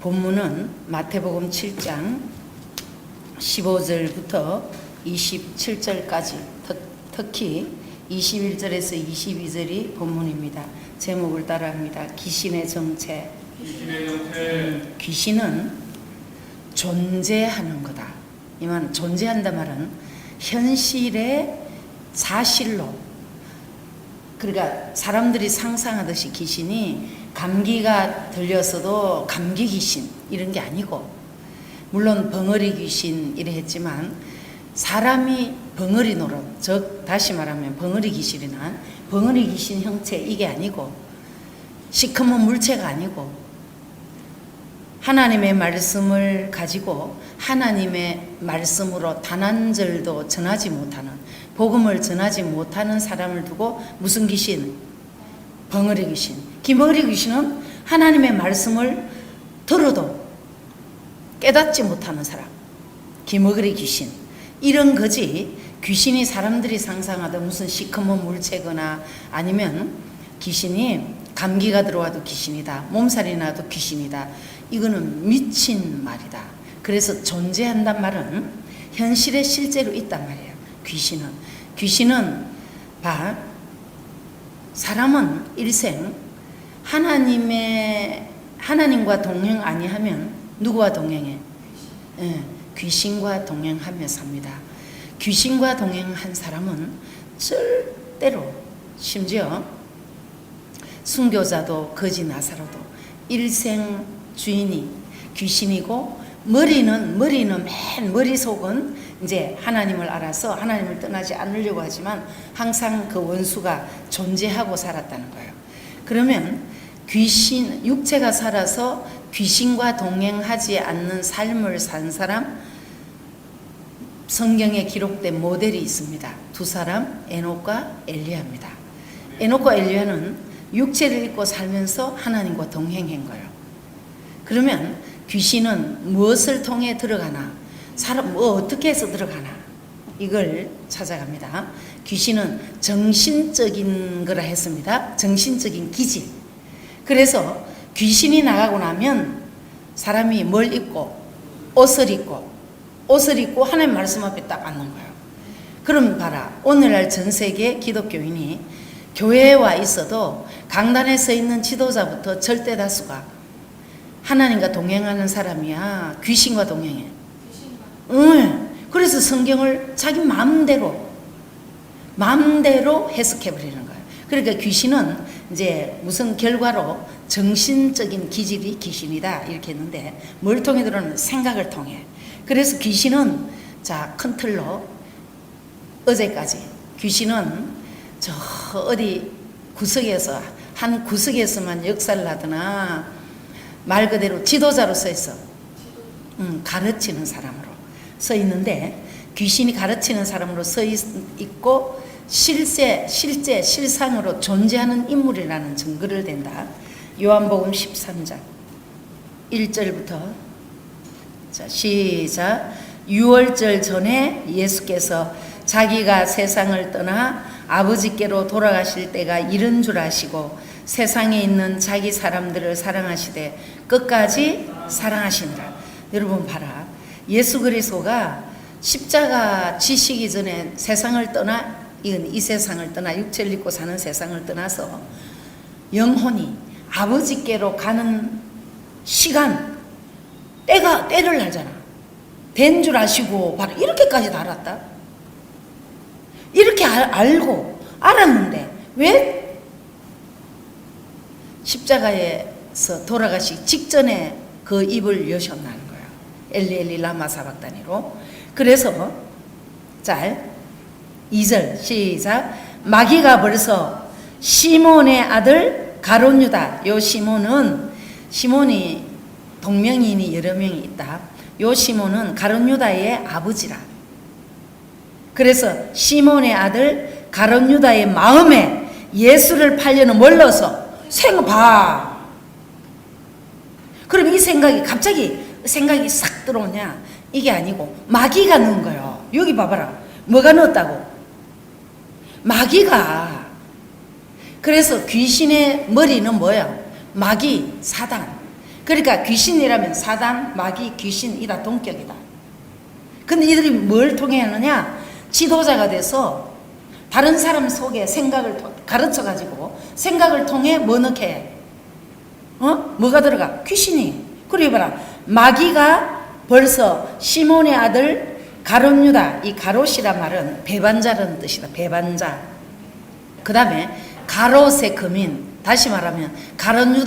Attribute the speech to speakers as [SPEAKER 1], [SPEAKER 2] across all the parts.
[SPEAKER 1] 본문은 마태복음 7장 15절부터 27절까지, 특히 21절에서 22절이 본문입니다. 제목을 따라합니다. 귀신의 정체. 귀신은 존재하는 거다. 이 말은, 존재한다 말은 현실의 사실로, 그러니까 사람들이 상상하듯이 귀신이 감기가 들렸어도 감기 귀신 이런 게 아니고, 물론 벙어리 귀신 이래 했지만 사람이 벙어리 노릇, 즉 다시 말하면 벙어리 귀신이나 벙어리 귀신 형체 이게 아니고, 시커먼 물체가 아니고, 하나님의 말씀을 가지고 하나님의 말씀으로 단 한 절도 전하지 못하는, 복음을 전하지 못하는 사람을 두고 무슨 귀신? 벙어리 귀신. 벙어리 귀신은 하나님의 말씀을 들어도 깨닫지 못하는 사람, 벙어리 귀신. 이런 거지, 귀신이 사람들이 상상하던 무슨 시커먼 물체거나, 아니면 귀신이 감기가 들어와도 귀신이다, 몸살이 나도 귀신이다, 이거는 미친 말이다. 그래서 존재한단 말은 현실에 실제로 있단 말이에요. 귀신은 사람은 일생 하나님과 동행 아니하면 누구와 동행해? 귀신과 동행하며 삽니다. 귀신과 동행한 사람은 절대로, 심지어 순교자도 거지 나사로도 일생 주인이 귀신이고, 머리는 맨 머릿속은 이제 하나님을 알아서 하나님을 떠나지 않으려고 하지만 항상 그 원수가 존재하고 살았다는 거예요. 그러면 육체가 살아서 귀신과 동행하지 않는 삶을 산 사람, 성경에 기록된 모델이 있습니다. 두 사람, 에녹과 엘리야입니다. 에녹과 엘리야는 육체를 입고 살면서 하나님과 동행한 거예요. 그러면 귀신은 무엇을 통해 들어가나, 어떻게 해서 들어가나, 이걸 찾아갑니다. 귀신은 정신적인 거라 했습니다. 정신적인 기질. 그래서 귀신이 나가고 나면 사람이 뭘 입고? 옷을 입고 하나님 말씀 앞에 딱 앉는 거예요. 그럼 봐라, 오늘날 전 세계 기독교인이 교회에 와 있어도 강단에 서 있는 지도자부터 절대 다수가 하나님과 동행하는 사람이야, 귀신과 동행해. 그래서 성경을 자기 마음대로 해석해버리는 거예요. 그러니까 귀신은 이제 무슨 결과로 정신적인 기질이 귀신이다 이렇게 했는데, 뭘 통해 들어오는? 생각을 통해. 그래서 귀신은, 큰 틀로 어제까지 귀신은 저 어디 구석에서, 한 구석에서만 역사를 하더나 말 그대로 지도자로 서 있어. 가르치는 사람으로 서 있는데, 귀신이 가르치는 사람으로 서 있고 실상으로 존재하는 인물이라는 증거를 댄다. 요한복음 13장 1절부터 시작. 유월절 전에 예수께서 자기가 세상을 떠나 아버지께로 돌아가실 때가 이른 줄 아시고 세상에 있는 자기 사람들을 사랑하시되 끝까지 사랑하시니라. 여러분 봐라, 예수 그리스도가 십자가 지시기 전에 세상을 떠나, 이 세상을 떠나, 육체를 입고 사는 세상을 떠나서 영혼이 아버지께로 가는 시간, 때를 알잖아. 된 줄 아시고 바로 이렇게까지 다 알았다. 이렇게 알았는데 왜 십자가에서 돌아가시기 직전에 그 입을 여셨다는 거야. 엘리 엘리 라마 사박다니로. 그래서 2절 시작. 마귀가 벌써 시몬의 아들 가룟 유다, 요 시몬이 동명이인이 여러 명이 있다. 요 시몬은 가룟 유다의 아버지라. 그래서 시몬의 아들 가룟 유다의 마음에 예수를 팔려는 멀러서 생각봐. 그럼 이 생각이 갑자기 싹 들어오냐? 이게 아니고 마귀가 넣은 거예요. 여기 봐봐라. 뭐가 넣었다고? 마귀가. 그래서 귀신의 머리는 뭐야? 마귀, 사단. 그러니까 귀신이라면 사단, 마귀, 귀신 이다 동격이다. 근데 이들이 뭘 통해 하느냐? 지도자가 돼서 다른 사람 속에 생각을 가르쳐 가지고 생각을 통해 뭐 넣게 해? 뭐가 들어가? 귀신이. 그리고 봐라, 마귀가 벌써 시몬의 아들 가룟 유다, 이 가롯이란 말은 배반자라는 뜻이다. 배반자. 그 다음에 가롯의 금인, 다시 말하면 가룟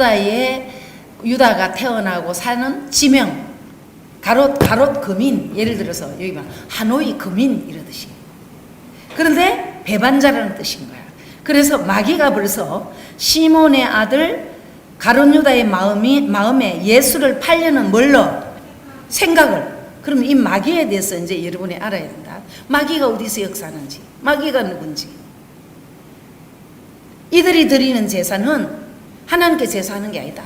[SPEAKER 1] 유다가 태어나고 사는 지명, 가롯 금인. 예를 들어서 여기 봐, 하노이 금인 이러듯이. 그런데 배반자라는 뜻인 거야. 그래서 마귀가 벌써 시몬의 아들 가룟 유다의 마음에 예수를 팔려는 뭘로? 생각을. 그럼 이 마귀에 대해서 이제 여러분이 알아야 된다. 마귀가 어디서 역사하는지, 마귀가 누군지. 이들이 드리는 제사는 하나님께 제사하는 게 아니다.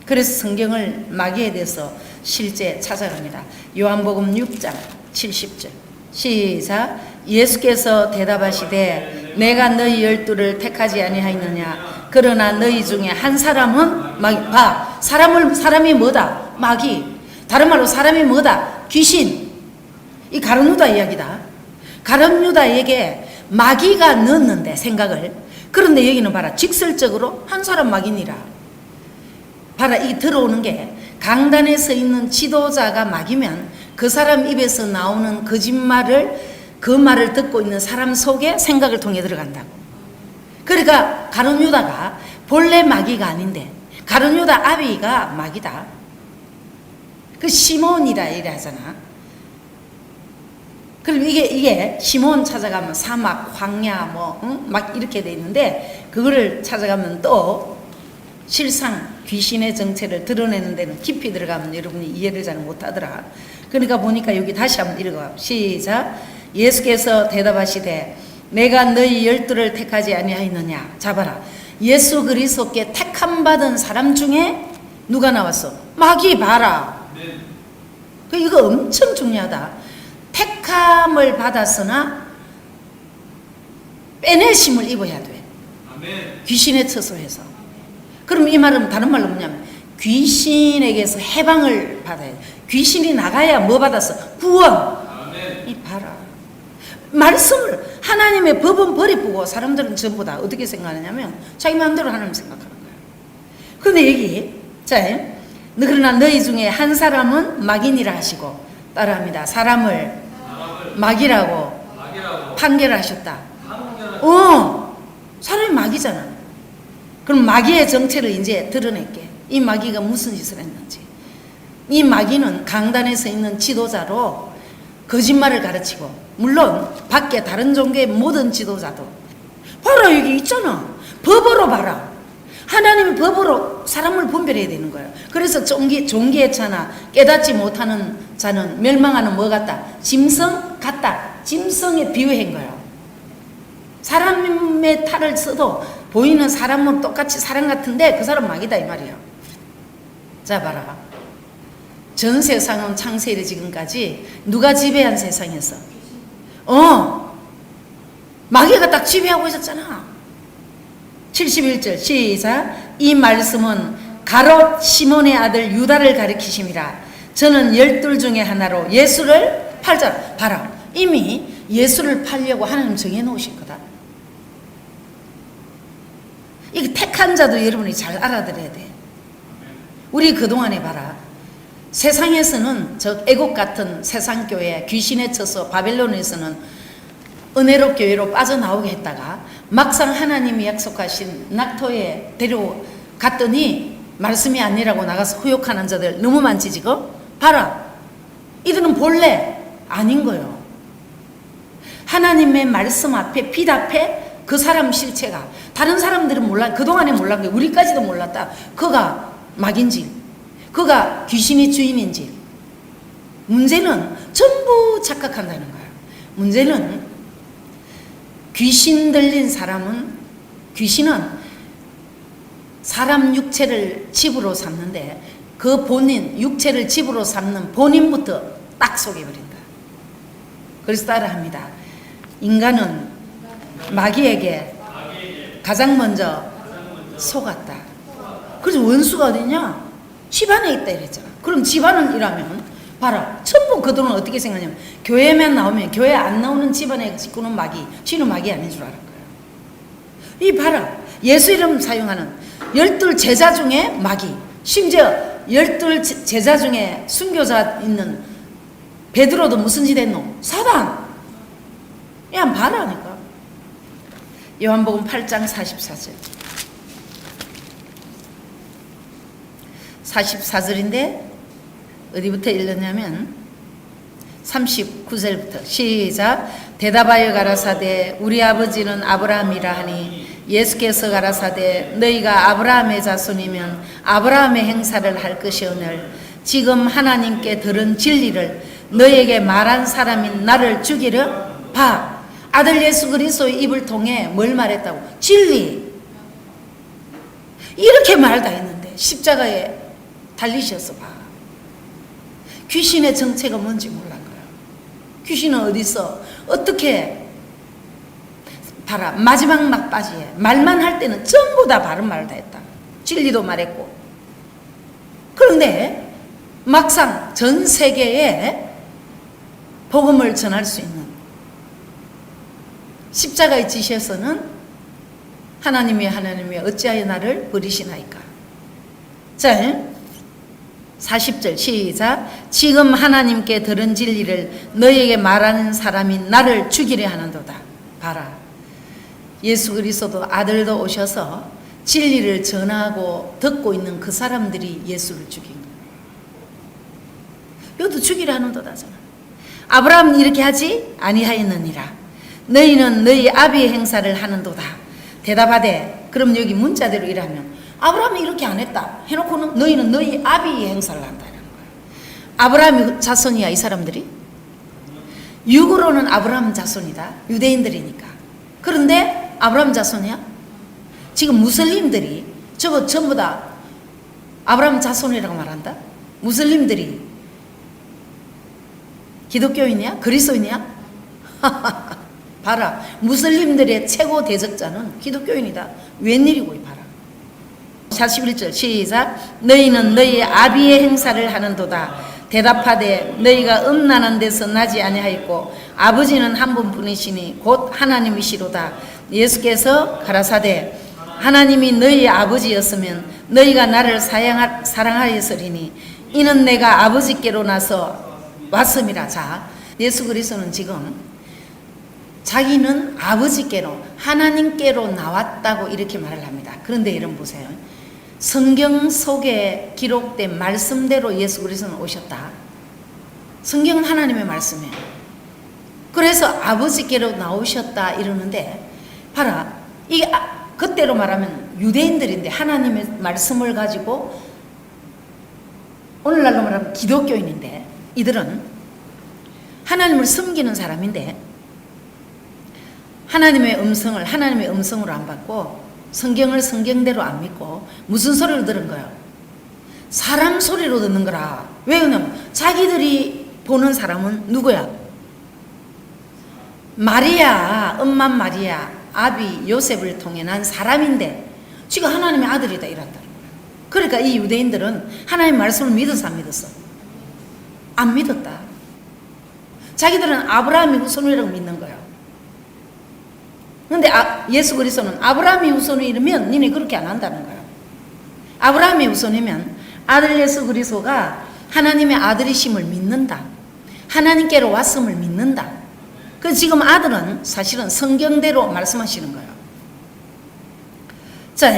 [SPEAKER 1] 그래서 성경을 마귀에 대해서 실제 찾아갑니다. 요한복음 6장 70절 시작. 예수께서 대답하시되 내가 너희 12를 택하지 아니하였느냐. 그러나 너희 중에 한 사람은 마귀. 봐, 사람이 뭐다? 마귀. 다른 말로 사람이 뭐다? 귀신. 이 가룟 유다 이야기다. 가룟 유다에게 마귀가 넣었는데 생각을. 그런데 여기는 봐라, 직설적으로 한 사람 마귀니라. 봐라, 이 들어오는 게 강단에 서 있는 지도자가 마귀면 그 사람 입에서 나오는 거짓말을, 그 말을 듣고 있는 사람 속에 생각을 통해 들어간다고. 그러니까 가룟 유다가 본래 마귀가 아닌데 가룟 유다 아비가 마귀다. 그 시몬이라 이래 하잖아. 그럼 이게 시몬 찾아가면 사막, 광야 막 이렇게 돼 있는데 그거를 찾아가면 또 실상 귀신의 정체를 드러내는 데는 깊이 들어가면 여러분이 이해를 잘 못하더라. 그러니까 보니까 여기 다시 한번 읽어봐. 시작. 예수께서 대답하시되 내가 너희 12를 택하지 아니하였느냐. 잡아라. 예수 그리스도께 택함 받은 사람 중에 누가 나왔어? 마귀. 봐라. 이거 엄청 중요하다. 택함을 받았으나 빼내심을 입어야 돼. 귀신에 처소해서. 그럼 이 말은 다른 말로 뭐냐면 귀신에게서 해방을 받아야 돼. 귀신이 나가야 뭐 받았어? 구원. 이 봐라. 말씀을, 하나님의 법은 버리고 사람들은 전부 다 어떻게 생각하냐면 자기 마음대로 하나님 생각하는 거야. 그런데 여기 자, 그러나 너희 중에 한 사람은 마귀니라 하시고 따라합니다. 사람을 마귀라고 판결하셨다. 사람이 마귀잖아. 그럼 마귀의 정체를 이제 드러낼게. 이 마귀가 무슨 짓을 했는지. 이 마귀는 강단에 서 있는 지도자로 거짓말을 가르치고, 물론 밖에 다른 종교의 모든 지도자도 봐라, 여기 있잖아. 법으로 봐라. 하나님의 법으로 사람을 분별해야 되는 거예요. 그래서 종기의 차나 깨닫지 못하는 자는 멸망하는 뭐 같다? 짐승 같다. 짐승에 비유한 거예요. 사람의 탈을 써도 보이는 사람은 똑같이 사람 같은데 그 사람 마귀다 이 말이에요. 자, 봐라. 전 세상은 창세일에 지금까지 누가 지배한 세상이었어? 마귀가 딱 지배하고 있었잖아. 71절 시작. 이 말씀은 가롯 시몬의 아들 유다를 가리키심이라. 저는 12 중에 하나로 예수를 팔자. 봐라, 이미 예수를 팔려고 하나님 정해놓으신 거다. 이거 택한 자도 여러분이 잘 알아들어야 돼. 우리 그동안에 봐라, 세상에서는 저 애국 같은 세상교회 귀신에 쳐서 바벨론에서는 은혜로 교회로 빠져나오게 했다가 막상 하나님이 약속하신 낙토에 데려갔더니 말씀이 아니라고 나가서 후욕하는 자들 너무 많지 지금? 봐라, 이들은 본래 아닌 거예요. 하나님의 말씀 앞에 빛 앞에 그 사람 실체가, 다른 사람들은 몰라, 그동안에 몰랐는데 우리까지도 몰랐다. 그가 마귀인지 그가 귀신의 주인인지. 문제는 전부 착각한다는 거예요. 문제는 귀신 들린 사람은, 귀신은 사람 육체를 집으로 삼는데 그 본인, 육체를 집으로 삼는 본인부터 딱 속여버린다. 그래서 따라합니다. 인간은 마귀에게 가장 먼저 속았다. 그래서 원수가 어디냐? 집안에 있다 이랬잖아. 그럼 집안은 이라면 봐라. 전부 그들은 어떻게 생각하냐면 교회만 나오면 교회 안 나오는 집안에 꾸는 마귀, 쥐는 마귀 아닌 줄 알을 거예요. 이 봐라. 예수 이름 사용하는 12 제자 중에 마귀, 심지어 12 제자 중에 순교자 있는 베드로도 무슨 짓 했노? 사단. 야, 봐라니까. 요한복음 8장 44절. 44절인데 어디부터 읽었냐면 39절부터 시작. 대답하여 가라사대 우리 아버지는 아브라함이라 하니 예수께서 가라사대 너희가 아브라함의 자손이면 아브라함의 행사를 할 것이오늘 지금 하나님께 들은 진리를 너희에게 말한 사람인 나를 죽이려 봐. 아들 예수 그리스도의 입을 통해 뭘 말했다고? 진리. 이렇게 말 다 했는데 십자가에 달리셔서 봐. 귀신의 정체가 뭔지 몰란 거야. 귀신은 어디 있어? 어떻게 봐라. 마지막 막바지에 말만 할 때는 전부 다 바른 말을 다 했다. 진리도 말했고. 그런데 막상 전 세계에 복음을 전할 수 있는 십자가에 지셔서는 하나님이 어찌하여 나를 버리시나이까. 자, 40절 시작. 지금 하나님께 들은 진리를 너희에게 말하는 사람인 나를 죽이려 하는도다. 봐라. 예수 그리스도 아들도 오셔서 진리를 전하고 듣고 있는 그 사람들이 예수를 죽인 거예요. 이것도 죽이려 하는도다잖아. 아브라함은 이렇게 하지 아니하였느니라. 너희는 너희 아비의 행사를 하는도다. 대답하되 그럼 여기 문자대로 일하면 아브라함이 이렇게 안 했다 해놓고는 너희는 너희 아비의 행사를 한다는 거야. 아브라함이 자손이야 이 사람들이? 육으로는 아브라함 자손이다. 유대인들이니까. 그런데 아브라함 자손이야? 지금 무슬림들이 저거 전부 다 아브라함 자손이라고 말한다? 무슬림들이 기독교인이야? 그리스도인이야? 봐라. 무슬림들의 최고 대적자는 기독교인이다. 웬일이고 봐라. 41절 시작. 너희는 너희 아비의 행사를 하는도다. 대답하되 너희가 음란한 데서 나지 아니하였고 아버지는 한 분뿐이시니 곧 하나님이시로다. 예수께서 가라사대 하나님이 너희 아버지였으면 너희가 나를 사랑하였으리니 이는 내가 아버지께로 나서 왔음이라. 자, 예수 그리스도는 지금 자기는 아버지께로 하나님께로 나왔다고 이렇게 말을 합니다. 그런데 여러분 보세요. 성경 속에 기록된 말씀대로 예수 그리스도는 오셨다. 성경은 하나님의 말씀이에요. 그래서 아버지께로 나오셨다 이러는데 봐라. 이게 그때로 말하면 유대인들인데 하나님의 말씀을 가지고 오늘날로 말하면 기독교인인데 이들은 하나님을 섬기는 사람인데 하나님의 음성으로 안 받고 성경을 성경대로 안 믿고 무슨 소리로 들은 거예요? 사람 소리로 듣는 거라. 왜 그러냐면 자기들이 보는 사람은 누구야? 마리아, 엄마 마리아, 아비 요셉을 통해 난 사람인데 지금 하나님의 아들이다 이란다는 거야. 그러니까 이 유대인들은 하나님의 말씀을 믿었어 안 믿었어? 안 믿었다. 자기들은 아브라함이 후손이라고 믿는 거야. 그런데 예수 그리스도는 아브라함이 후손이면 니네 그렇게 안 한다는 거야. 아브라함이 후손이면 아들 예수 그리스도가 하나님의 아들이심을 믿는다. 하나님께로 왔음을 믿는다. 그 지금 아들은 사실은 성경대로 말씀하시는 거예요. 자,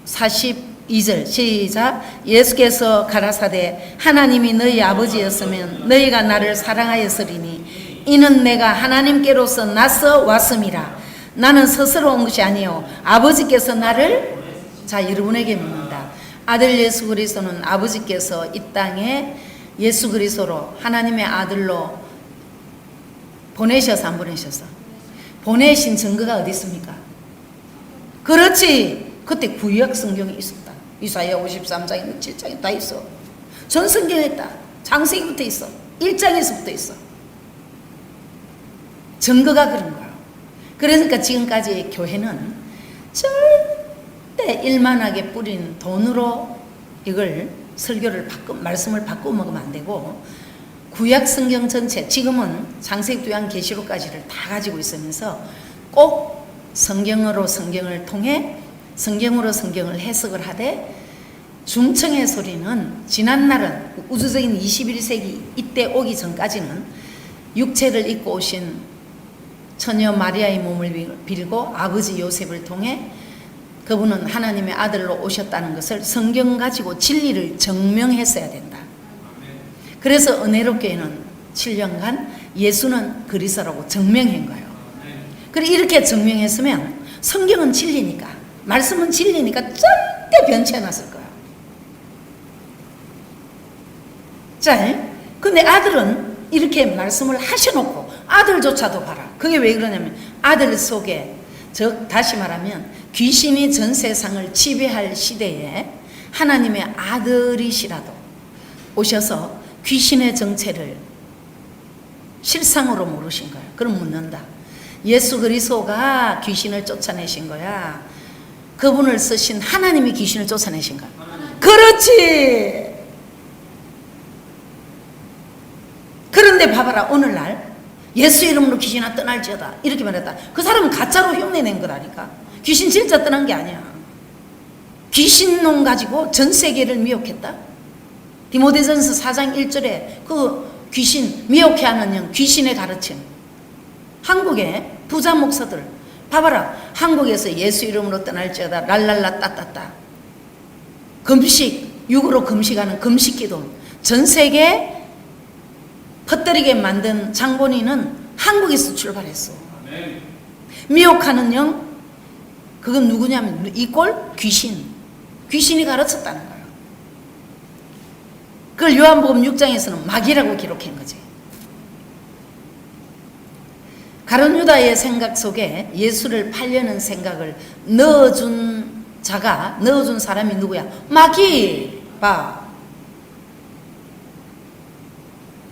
[SPEAKER 1] 42절 시작. 예수께서 가라사대 하나님이 너희 아버지였으면 너희가 나를 사랑하였으리니 이는 내가 하나님께로서 나서 왔음이라. 나는 스스로 온 것이 아니요 아버지께서 나를. 자, 여러분에게 묻는다. 아들 예수 그리스도는 아버지께서 이 땅에 예수 그리스도로 하나님의 아들로 보내셔서 안 보내셔서? 보내신 증거가 어디 있습니까? 그렇지. 그때 구약 성경이 있었다. 이사야 53장에 7장에 다 있어. 전 성경에 있다. 창세기부터 있어. 1장에서부터 있어. 증거가 그런 거야. 그러니까 지금까지 교회는 절대 일만하게 뿌린 돈으로 이걸 말씀을 바꿔 먹으면 안 되고 구약 성경 전체, 지금은 창세기, 요한계시록까지를 다 가지고 있으면서 꼭 성경으로 성경을 통해 성경으로 성경을 해석을 하되, 중청의 소리는 지난날은 우주적인 21세기 이때 오기 전까지는 육체를 입고 오신 처녀 마리아의 몸을 빌고 아버지 요셉을 통해 그분은 하나님의 아들로 오셨다는 것을 성경 가지고 진리를 증명했어야 된다. 그래서 은혜롭교회는 7년간 예수는 그리스도라고 증명한 거예요. 그리고 이렇게 증명했으면 성경은 진리니까, 말씀은 진리니까 절대 변치 않았을 거예요. 자, 근데 아들은 이렇게 말씀을 하셔놓고 아들조차도 봐라. 그게 왜 그러냐면 아들 속에, 즉 다시 말하면 귀신이 전 세상을 지배할 시대에 하나님의 아들이시라도 오셔서 귀신의 정체를 실상으로 모르신 거예요. 그럼 묻는다. 예수 그리스도가 귀신을 쫓아내신 거야? 그분을 쓰신 하나님이 귀신을 쫓아내신 거야? 그렇지. 그런데 봐봐라, 오늘날 예수 이름으로 귀신아 떠날지어다 이렇게 말했다. 그 사람은 가짜로 흉내낸 거라니까. 귀신 진짜 떠난 게 아니야. 귀신놈 가지고 전 세계를 미혹했다. 디모데전서 4장 1절에 그 귀신 미혹해 하는 영, 귀신의 가르침. 한국의 부자 목사들 봐봐라, 한국에서 예수 이름으로 떠날지어다 랄랄라 따따따 금식, 육으로 금식하는 금식기도 전 세계 헛되리게 만든 장본인은 한국에서 출발했어. 미혹하는 영, 그건 누구냐면 이꼴 귀신이 가르쳤다는 거예요. 그걸 요한복음 6장에서는 마귀라고 기록한 거지. 가룟 유다의 생각 속에 예수를 팔려는 생각을 넣어준 사람이 누구야? 마귀. 봐.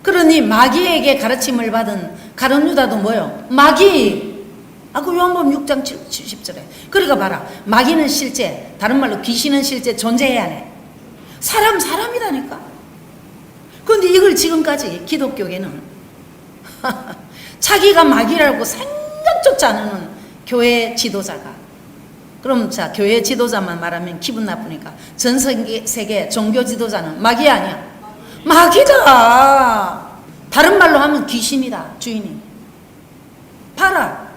[SPEAKER 1] 그러니 마귀에게 가르침을 받은 가룟 유다도 뭐요? 마귀. 그 요한복음 6장 70절에. 그러니까 봐라, 마귀는 실제, 다른 말로 귀신은 실제 존재해야 해. 사람이라니까. 그런데 이걸 지금까지 기독교계는 자기가 마귀라고 생각조차 안 하는 교회 지도자가, 그럼 자, 교회 지도자만 말하면 기분 나쁘니까 전 세계 종교 지도자는 마귀 아니야? 마귀다. 다른 말로 하면 귀신이다, 주인이. 봐라,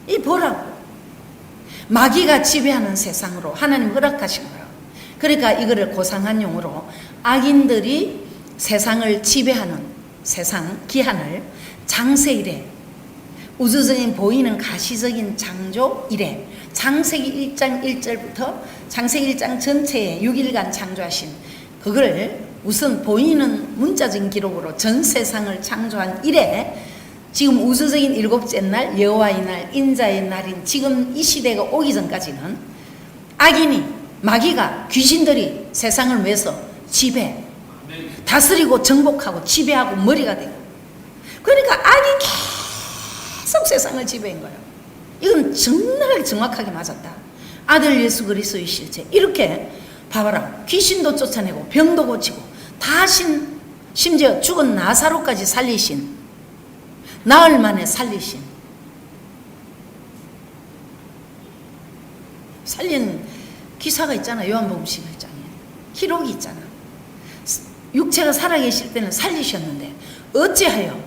[SPEAKER 1] 이 보라고. 마귀가 지배하는 세상으로 하나님 허락하신 거예요. 그러니까 이거를 고상한 용어로 악인들이 세상을 지배하는 세상 기한을 장세일에, 우주적인 보이는 가시적인 창조 이래, 창세기 1장 1절부터 창세기 1장 전체에 6일간 창조하신 그걸 우선 보이는 문자적인 기록으로 전 세상을 창조한 이래, 지금 우주적인 일곱째 날, 여호와의 날, 인자의 날인 지금 이 시대가 오기 전까지는 악인이, 마귀가, 귀신들이 세상을 위해서 지배, 다스리고 정복하고 지배하고 머리가 되고, 그러니까 악이 계속 세상을 지배한 거예요. 이건 정확하게 맞았다. 아들 예수 그리스도의 실체. 이렇게 봐봐라, 귀신도 쫓아내고 병도 고치고 다 하신, 심지어 죽은 나사로까지 살리신, 나흘 만에 살린 기사가 있잖아. 요한복음 11장에 기록이 있잖아. 육체가 살아계실 때는 살리셨는데 어찌하여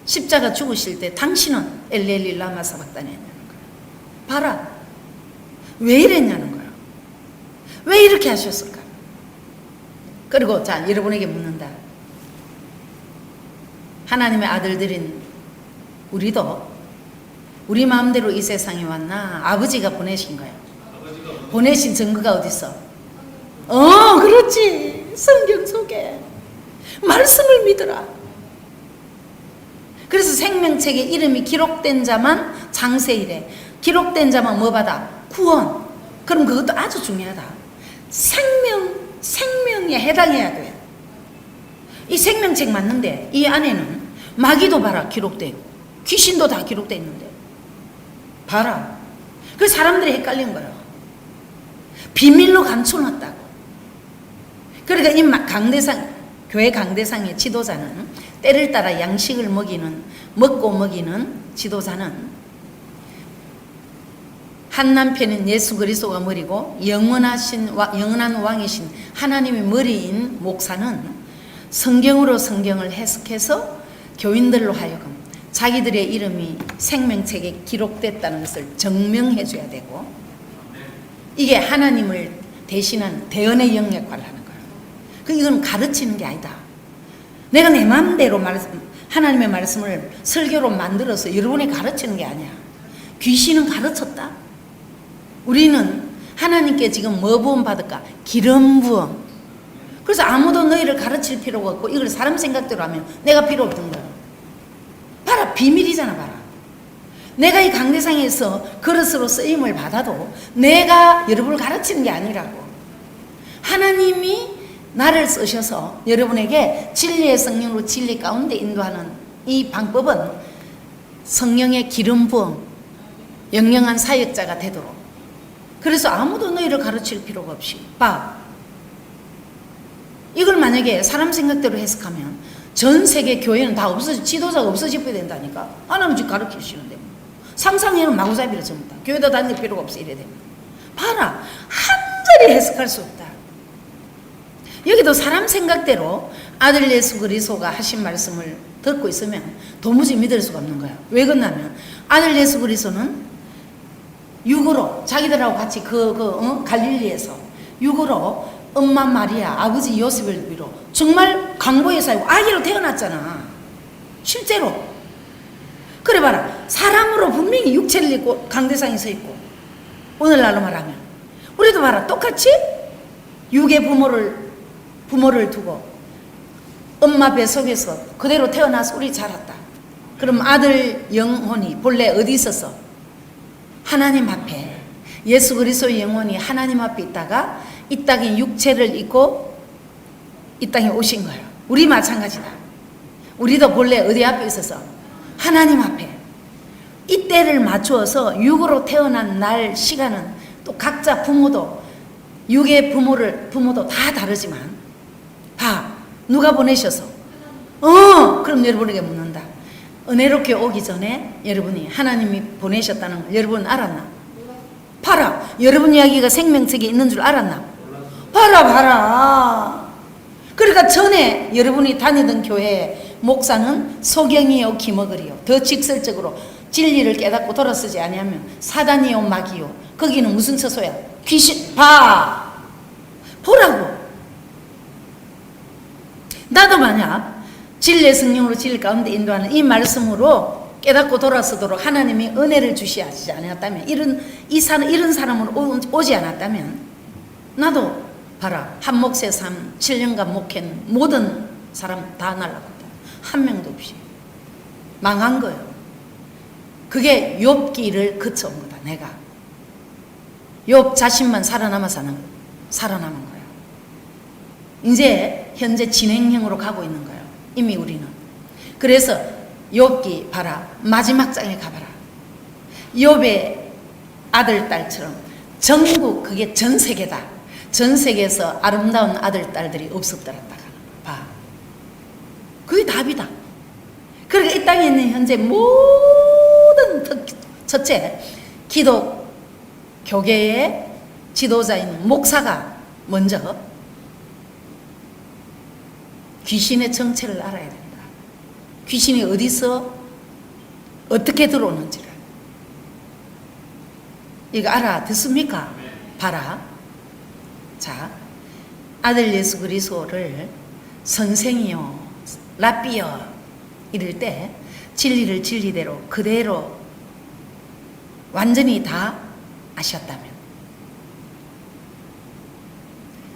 [SPEAKER 1] 십자가 죽으실 때 당신은 엘리엘리 라마 사박다니 했냐는 거야. 봐라, 왜 이랬냐는 거야. 왜 이렇게 하셨을까? 그리고 자, 여러분에게 묻는다. 하나님의 아들들인 우리도 우리 마음대로 이 세상에 왔나? 아버지가 보내신 거야. 보내신 증거가 어디 있어? 그렇지. 성경 속에 말씀을 믿으라. 그래서 생명책에 이름이 기록된 자만 장세일에, 기록된 자만 뭐 받아? 구원. 그럼 그것도 아주 중요하다. 생명에 해당해야 돼. 이 생명책 맞는데 이 안에는 마귀도 봐라, 기록되고 귀신도 다 기록되어 있는데 봐라. 그 사람들이 헷갈린 거예요. 비밀로 감춰놨다고. 그러니까 이 교회 강대상의 지도자는 때를 따라 양식을 먹고 먹이는 지도자는 한 남편인 예수 그리스도가 머리고 영원한 왕이신 하나님의 머리인 목사는 성경으로 성경을 해석해서 교인들로 하여금 자기들의 이름이 생명책에 기록됐다는 것을 증명해 줘야 되고, 이게 하나님을 대신한 대언의 영역을 하는 거예요. 이건 가르치는 게 아니다. 내가 내 마음대로 하나님의 말씀을 설교로 만들어서 여러분이 가르치는 게 아니야. 귀신은 가르쳤다. 우리는 하나님께 지금 뭐 부음 받을까? 기름 부음. 그래서 아무도 너희를 가르칠 필요가 없고 이걸 사람 생각대로 하면 내가 필요 없던 거야. 봐라, 비밀이잖아. 봐라, 내가 이 강대상에서 그릇으로 쓰임을 받아도 내가 여러분을 가르치는 게 아니라고. 하나님이 나를 쓰셔서 여러분에게 진리의 성령으로 진리 가운데 인도하는 이 방법은 성령의 기름 부음, 영영한 사역자가 되도록. 그래서 아무도 너희를 가르칠 필요가 없이 봐. 이걸 만약에 사람 생각대로 해석하면 전 세계 교회는 다 지도자가 없어져야 된다니까. 하나님 가르치시는데 상상해는 마구잡이를 전부 다. 교회도 다닐 필요가 없어. 이래 되면 봐라, 한절이 해석할 수 없다. 여기도 사람 생각대로 아들 예수 그리스도가 하신 말씀을 듣고 있으면 도무지 믿을 수가 없는 거야. 왜 그러냐면 아들 예수 그리스도는 육으로 자기들하고 같이 갈릴리에서 육으로 엄마 마리아, 아버지 요셉을 위로 정말 강보에 살고 아기로 태어났잖아. 실제로. 그래 봐라, 사람으로 분명히 육체를 입고 강대상에 서 있고, 오늘날로 말하면 우리도 봐라, 똑같이 육의 부모를 두고 엄마 뱃속에서 그대로 태어나서 우리 자랐다. 그럼 아들 영혼이 본래 어디 있었어? 하나님 앞에. 예수 그리스도의 영혼이 하나님 앞에 있다가 이 땅에 육체를 입고 이 땅에 오신 거예요. 우리 마찬가지다. 우리도 본래 어디 앞에 있어서? 하나님 앞에. 이 때를 맞추어서 육으로 태어난 날 시간은 또 각자 부모도 육의 부모도 다 다르지만 봐, 누가 보내셔서? 그럼 여러분에게 묻는다. 은혜롭게 오기 전에 여러분이 하나님이 보내셨다는 걸 여러분 알았나? 봐라, 여러분 이야기가 생명책에 있는 줄 알았나? 봐라. 그러니까 전에 여러분이 다니던 교회 목사는 소경이요 기머거리요, 더 직설적으로 진리를 깨닫고 돌아서지 아니하면 사단이요 마귀요, 거기는 무슨 처소야? 귀신. 보라고. 나도 만약 진리의 성령으로 진리 가운데 인도하는 이 말씀으로 깨닫고 돌아서도록 하나님이 은혜를 주시지 않았다면, 이런 사람으로 오지 않았다면, 나도 봐라, 한 목사의 삶 7년간 목회는 모든 사람 다 날라갔다. 한 명도 없이 망한 거예요. 그게 욥기를 거쳐온 거다. 내가 욥 자신만 살아남은 거예요. 이제 현재 진행형으로 가고 있는 거예요. 이미 우리는. 그래서 욥기 봐라, 마지막 장에 가봐라. 욥의 아들 딸처럼 전국, 그게 전 세계다. 전 세계에서 아름다운 아들 딸들이 없었더랬다. 봐, 그게 답이다. 그러니까 이 땅에 있는 현재 모든, 첫째, 기독 교계의 지도자인 목사가 먼저 귀신의 정체를 알아야 된다. 귀신이 어디서 어떻게 들어오는지를. 이거 알아듣습니까? 봐라. 자, 아들 예수 그리스도를 선생이요, 랍비요 이럴 때 진리를 진리대로 그대로 완전히 다 아셨다면,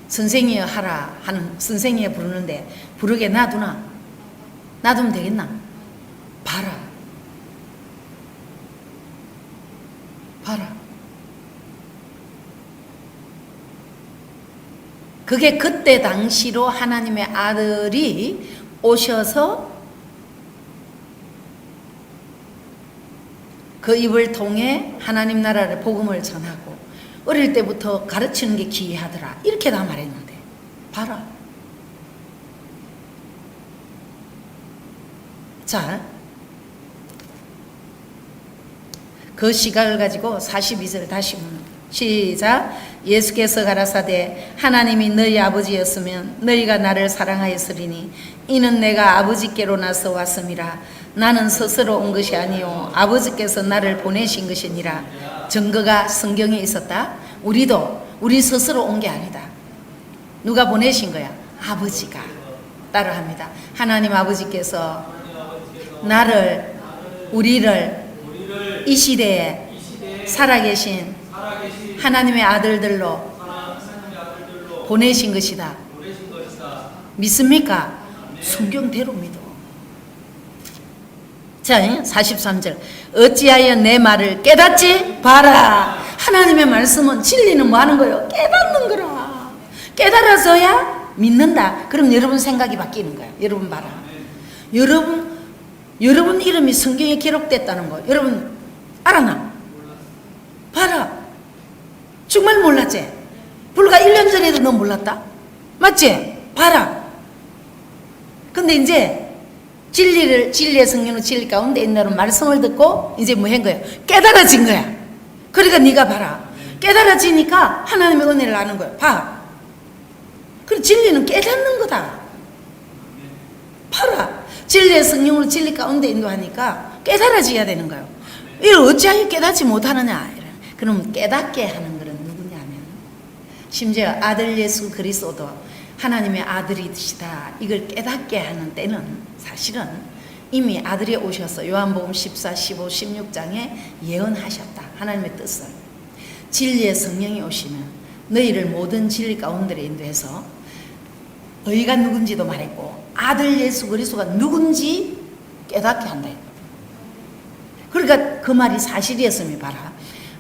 [SPEAKER 1] 선생이여 하라 하는, 선생이여 부르는데 부르게 놔두나? 놔두면 되겠나? 봐라. 그게 그때 당시로 하나님의 아들이 오셔서 그 입을 통해 하나님 나라의 복음을 전하고 어릴 때부터 가르치는 게 기이하더라. 이렇게 다 말했는데 봐라. 자, 그 시각을 가지고 42절 다시 시작. 예수께서 가라사대 하나님이 너희 아버지였으면 너희가 나를 사랑하였으리니 이는 내가 아버지께로 나서 왔음이라. 나는 스스로 온 것이 아니요 아버지께서 나를 보내신 것이니라. 증거가 성경에 있었다. 우리 스스로 온 게 아니다. 누가 보내신 거야? 아버지가. 따라합니다. 하나님 아버지께서 나를, 우리를 이 시대에 살아계신 하나님의 아들들로 보내신 것이다. 믿습니까? 성경대로 믿어. 자, 43절. 어찌하여 내 말을 깨닫지? 봐라. 하나님의 말씀은 진리는 뭐 하는 거예요? 깨닫는 거라. 깨달아서야 믿는다. 그럼 여러분 생각이 바뀌는 거야. 여러분 봐라. 여러분 이름이 성경에 기록됐다는 거 여러분 알았나? 봐라. 정말 몰랐지? 불과 1년 전에도 너 몰랐다? 맞지? 봐라. 근데 이제 진리의 성령의 진리 가운데 있는 말씀을 듣고 이제 뭐 한 거야? 깨달아진 거야. 그러니까 네가 봐라. 깨달아지니까 하나님의 은혜를 아는 거야. 봐. 그래 진리는 깨닫는 거다. 봐라. 진리의 성령으로 진리 가운데 인도하니까 깨달아져야 되는 거예요. 이걸 어찌하여 깨닫지 못하느냐? 그럼 깨닫게 하는 것은 누구냐면 심지어 아들 예수 그리스도도 하나님의 아들이시다. 이걸 깨닫게 하는 때는 사실은 이미 아들이 오셔서 요한복음 14, 15, 16장에 예언하셨다. 하나님의 뜻을. 진리의 성령이 오시면 너희를 모든 진리 가운데 인도해서 너희가 누군지도 말했고 아들 예수 그리스도가 누군지 깨닫게 한다. 그러니까 그 말이 사실이었음이 봐라.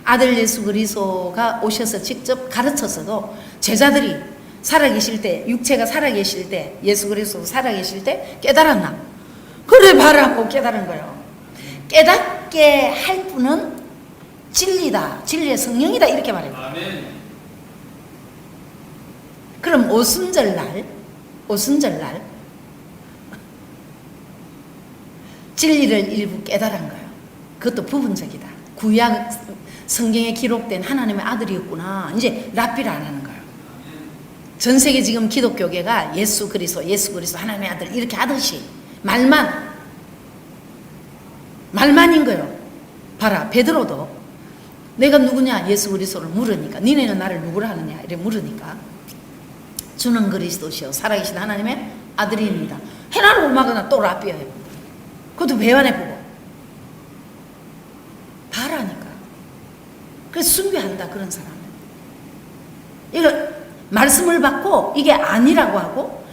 [SPEAKER 1] 아들 예수 그리스도가 오셔서 직접 가르쳐서도 제자들이 살아계실 때, 육체가 살아계실 때, 예수 그리스도 살아계실 때 깨달았나? 그래 봐라고 깨달은 거예요. 깨닫게 할 분은 진리다, 진리의 성령이다 이렇게 말해요. 그럼 오순절날 진리를 일부 깨달은 거예요. 그것도 부분적이다. 구약 성경에 기록된 하나님의 아들이었구나. 이제 랍비를 안 하는 거예요. 전 세계 지금 기독교계가 예수 그리스도 하나님의 아들 이렇게 하듯이 말만인 거예요. 봐라, 베드로도 내가 누구냐 예수 그리스도를 물으니까 니네는 나를 누구라 하느냐 이렇게 물으니까 주는 그리스도시요 살아계신 하나님의 아들입니다. 해나를 오마거나 또 랍비예요. 그것도 배반해 보고 봐라니까. 그래서 숭배한다 그런 사람은. 이걸 말씀을 받고 이게 아니라고 하고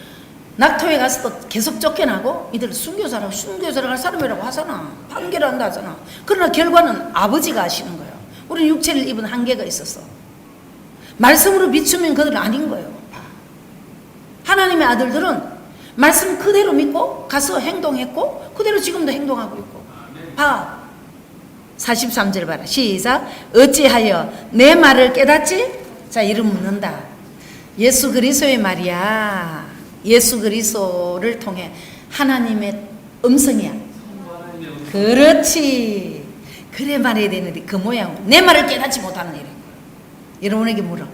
[SPEAKER 1] 낙토에 가서 또 계속 쫓겨나고 이들 순교자라고 할 사람이라고 하잖아. 판결한다 하잖아. 그러나 결과는 아버지가 하시는 거예요. 우리는 육체를 입은 한계가 있었어. 말씀으로 비추면 그들은 아닌 거예요. 하나님의 아들들은 말씀 그대로 믿고 가서 행동했고 그대로 지금도 행동하고 있고. 봐. 43절 봐라. 시작. 어찌하여 내 말을 깨닫지? 자, 이름 묻는다. 예수 그리스도의 말이야. 예수 그리스도를 통해 하나님의 음성이야. 그렇지. 그래 말해야 되는데 그 모양 내 말을 깨닫지 못하는 일이야. 여러분에게 물어.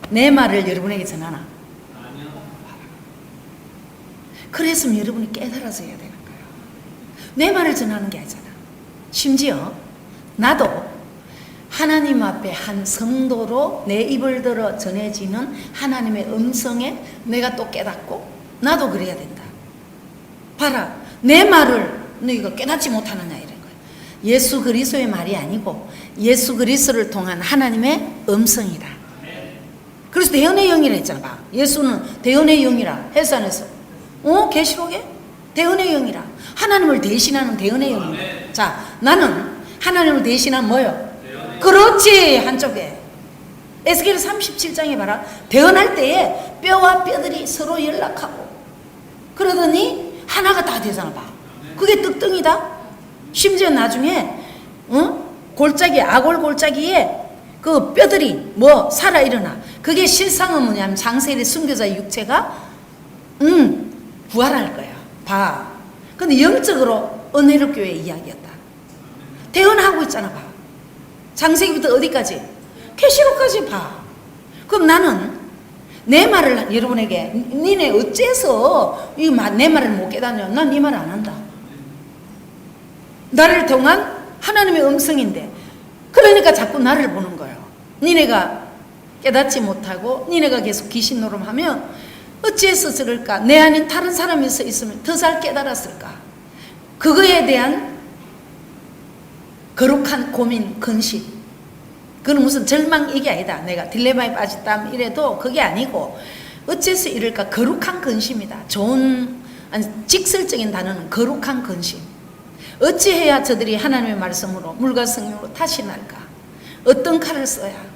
[SPEAKER 1] 내 말을 여러분에게 전하나? 아니요. 그랬으면 여러분이 깨달아서 해야 되는 거예요. 내 말을 전하는 게 아니잖아. 심지어 나도 하나님 앞에 한 성도로 내 입을 들어 전해지는 하나님의 음성에 내가 또 깨닫고 나도 그래야 된다. 봐라. 내 말을 너희가 깨닫지 못하느냐 이런 거예요. 예수 그리스도의 말이 아니고 예수 그리스도를 통한 하나님의 음성이다. 그래서 대언의 영이라 했잖아. 봐. 예수는 대언의 영이라 했어 안 했어? 계시록에? 대언의 영이라. 하나님을 대신하는 대언의 영이다. 자, 나는 하나님을 대신한 뭐요? 그렇지. 한쪽에 에스겔 37장에 봐라. 대언할 때에 뼈와 뼈들이 서로 연락하고 그러더니 하나가 다 되잖아. 봐. 그게 떡덩이다. 심지어 나중에 골짜기 아골 골짜기에 그 뼈들이 뭐 살아 일어나. 그게 실상은 뭐냐면 장세일의 순교자의 육체가 부활할 거야. 봐. 근데 영적으로 은혜로 교회 이야기였다. 대언하고 있잖아. 봐. 장세기부터 어디까지? 계시록까지 봐. 그럼 나는 내 말을 여러분에게 니네 어째서 내 말을 못 깨닫냐? 난 네 말 안 한다. 나를 통한 하나님의 음성인데, 그러니까 자꾸 나를 보는 거예요. 니네가 깨닫지 못하고 니네가 계속 귀신 노름하면 어찌해서 저럴까? 내 안에 다른 사람이 있으면 더 잘 깨달았을까? 그거에 대한 거룩한 고민, 근심. 그건 무슨 절망 이게 아니다. 내가 딜레마에 빠졌다 이래도 그게 아니고 어째서 이럴까? 거룩한 근심이다. 좋은, 아니 직설적인 단어는 거룩한 근심. 어찌해야 저들이 하나님의 말씀으로 물과 성령으로 타신할까? 어떤 칼을 써야?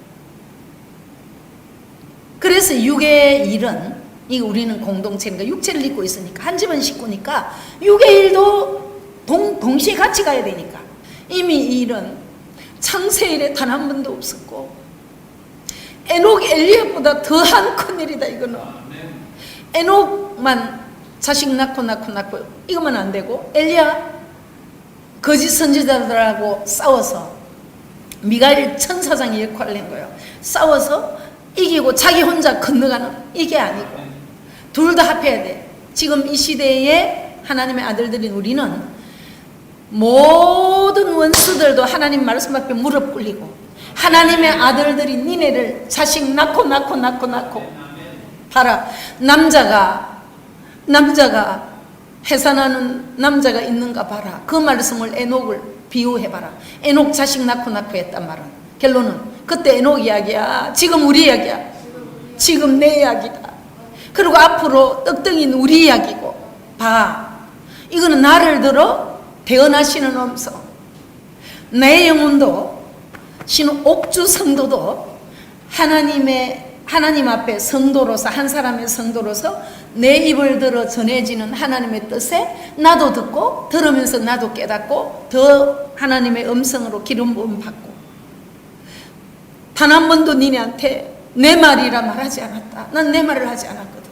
[SPEAKER 1] 그래서 육의 일은, 이 우리는 공동체니까 육체를 입고 있으니까 한 집은 식구니까 육의 일도 동시에 같이 가야 되니까 이미 이 일은 창세일에 단 한 번도 없었고 에녹 엘리야보다 더한 큰일이다. 이거는 에녹만 자식 낳고 이거만 안 되고 엘리야 거짓 선지자들하고 싸워서 미가엘 천사장의 역할을 한 거예요. 싸워서 이기고 자기 혼자 건너가는 이게 아니고 둘 다 합해야 돼. 지금 이 시대에 하나님의 아들들인 우리는 모든 원수들도 하나님 말씀 앞에 무릎 꿇리고 하나님의 아들들이 니네를 자식 낳고 봐라. 남자가 해산하는 남자가 있는가 봐라. 그 말씀을 에녹을 비유해봐라. 에녹 자식 낳고 했단 말은 결론은 그때 에녹 이야기야. 지금 우리 이야기야. 지금 내 이야기다. 그리고 앞으로 떡덩이는 우리 이야기고. 봐. 이거는 나를 들어 대언하시는 음성. 내 영혼도 옥주 성도도 하나님 앞에 성도로서, 한 사람의 성도로서 내 입을 들어 전해지는 하나님의 뜻에 나도 듣고 들으면서 나도 깨닫고 더 하나님의 음성으로 기름 부음 받고. 단 한 번도 니네한테 내 말이라 말하지 않았다. 난 내 말을 하지 않았거든.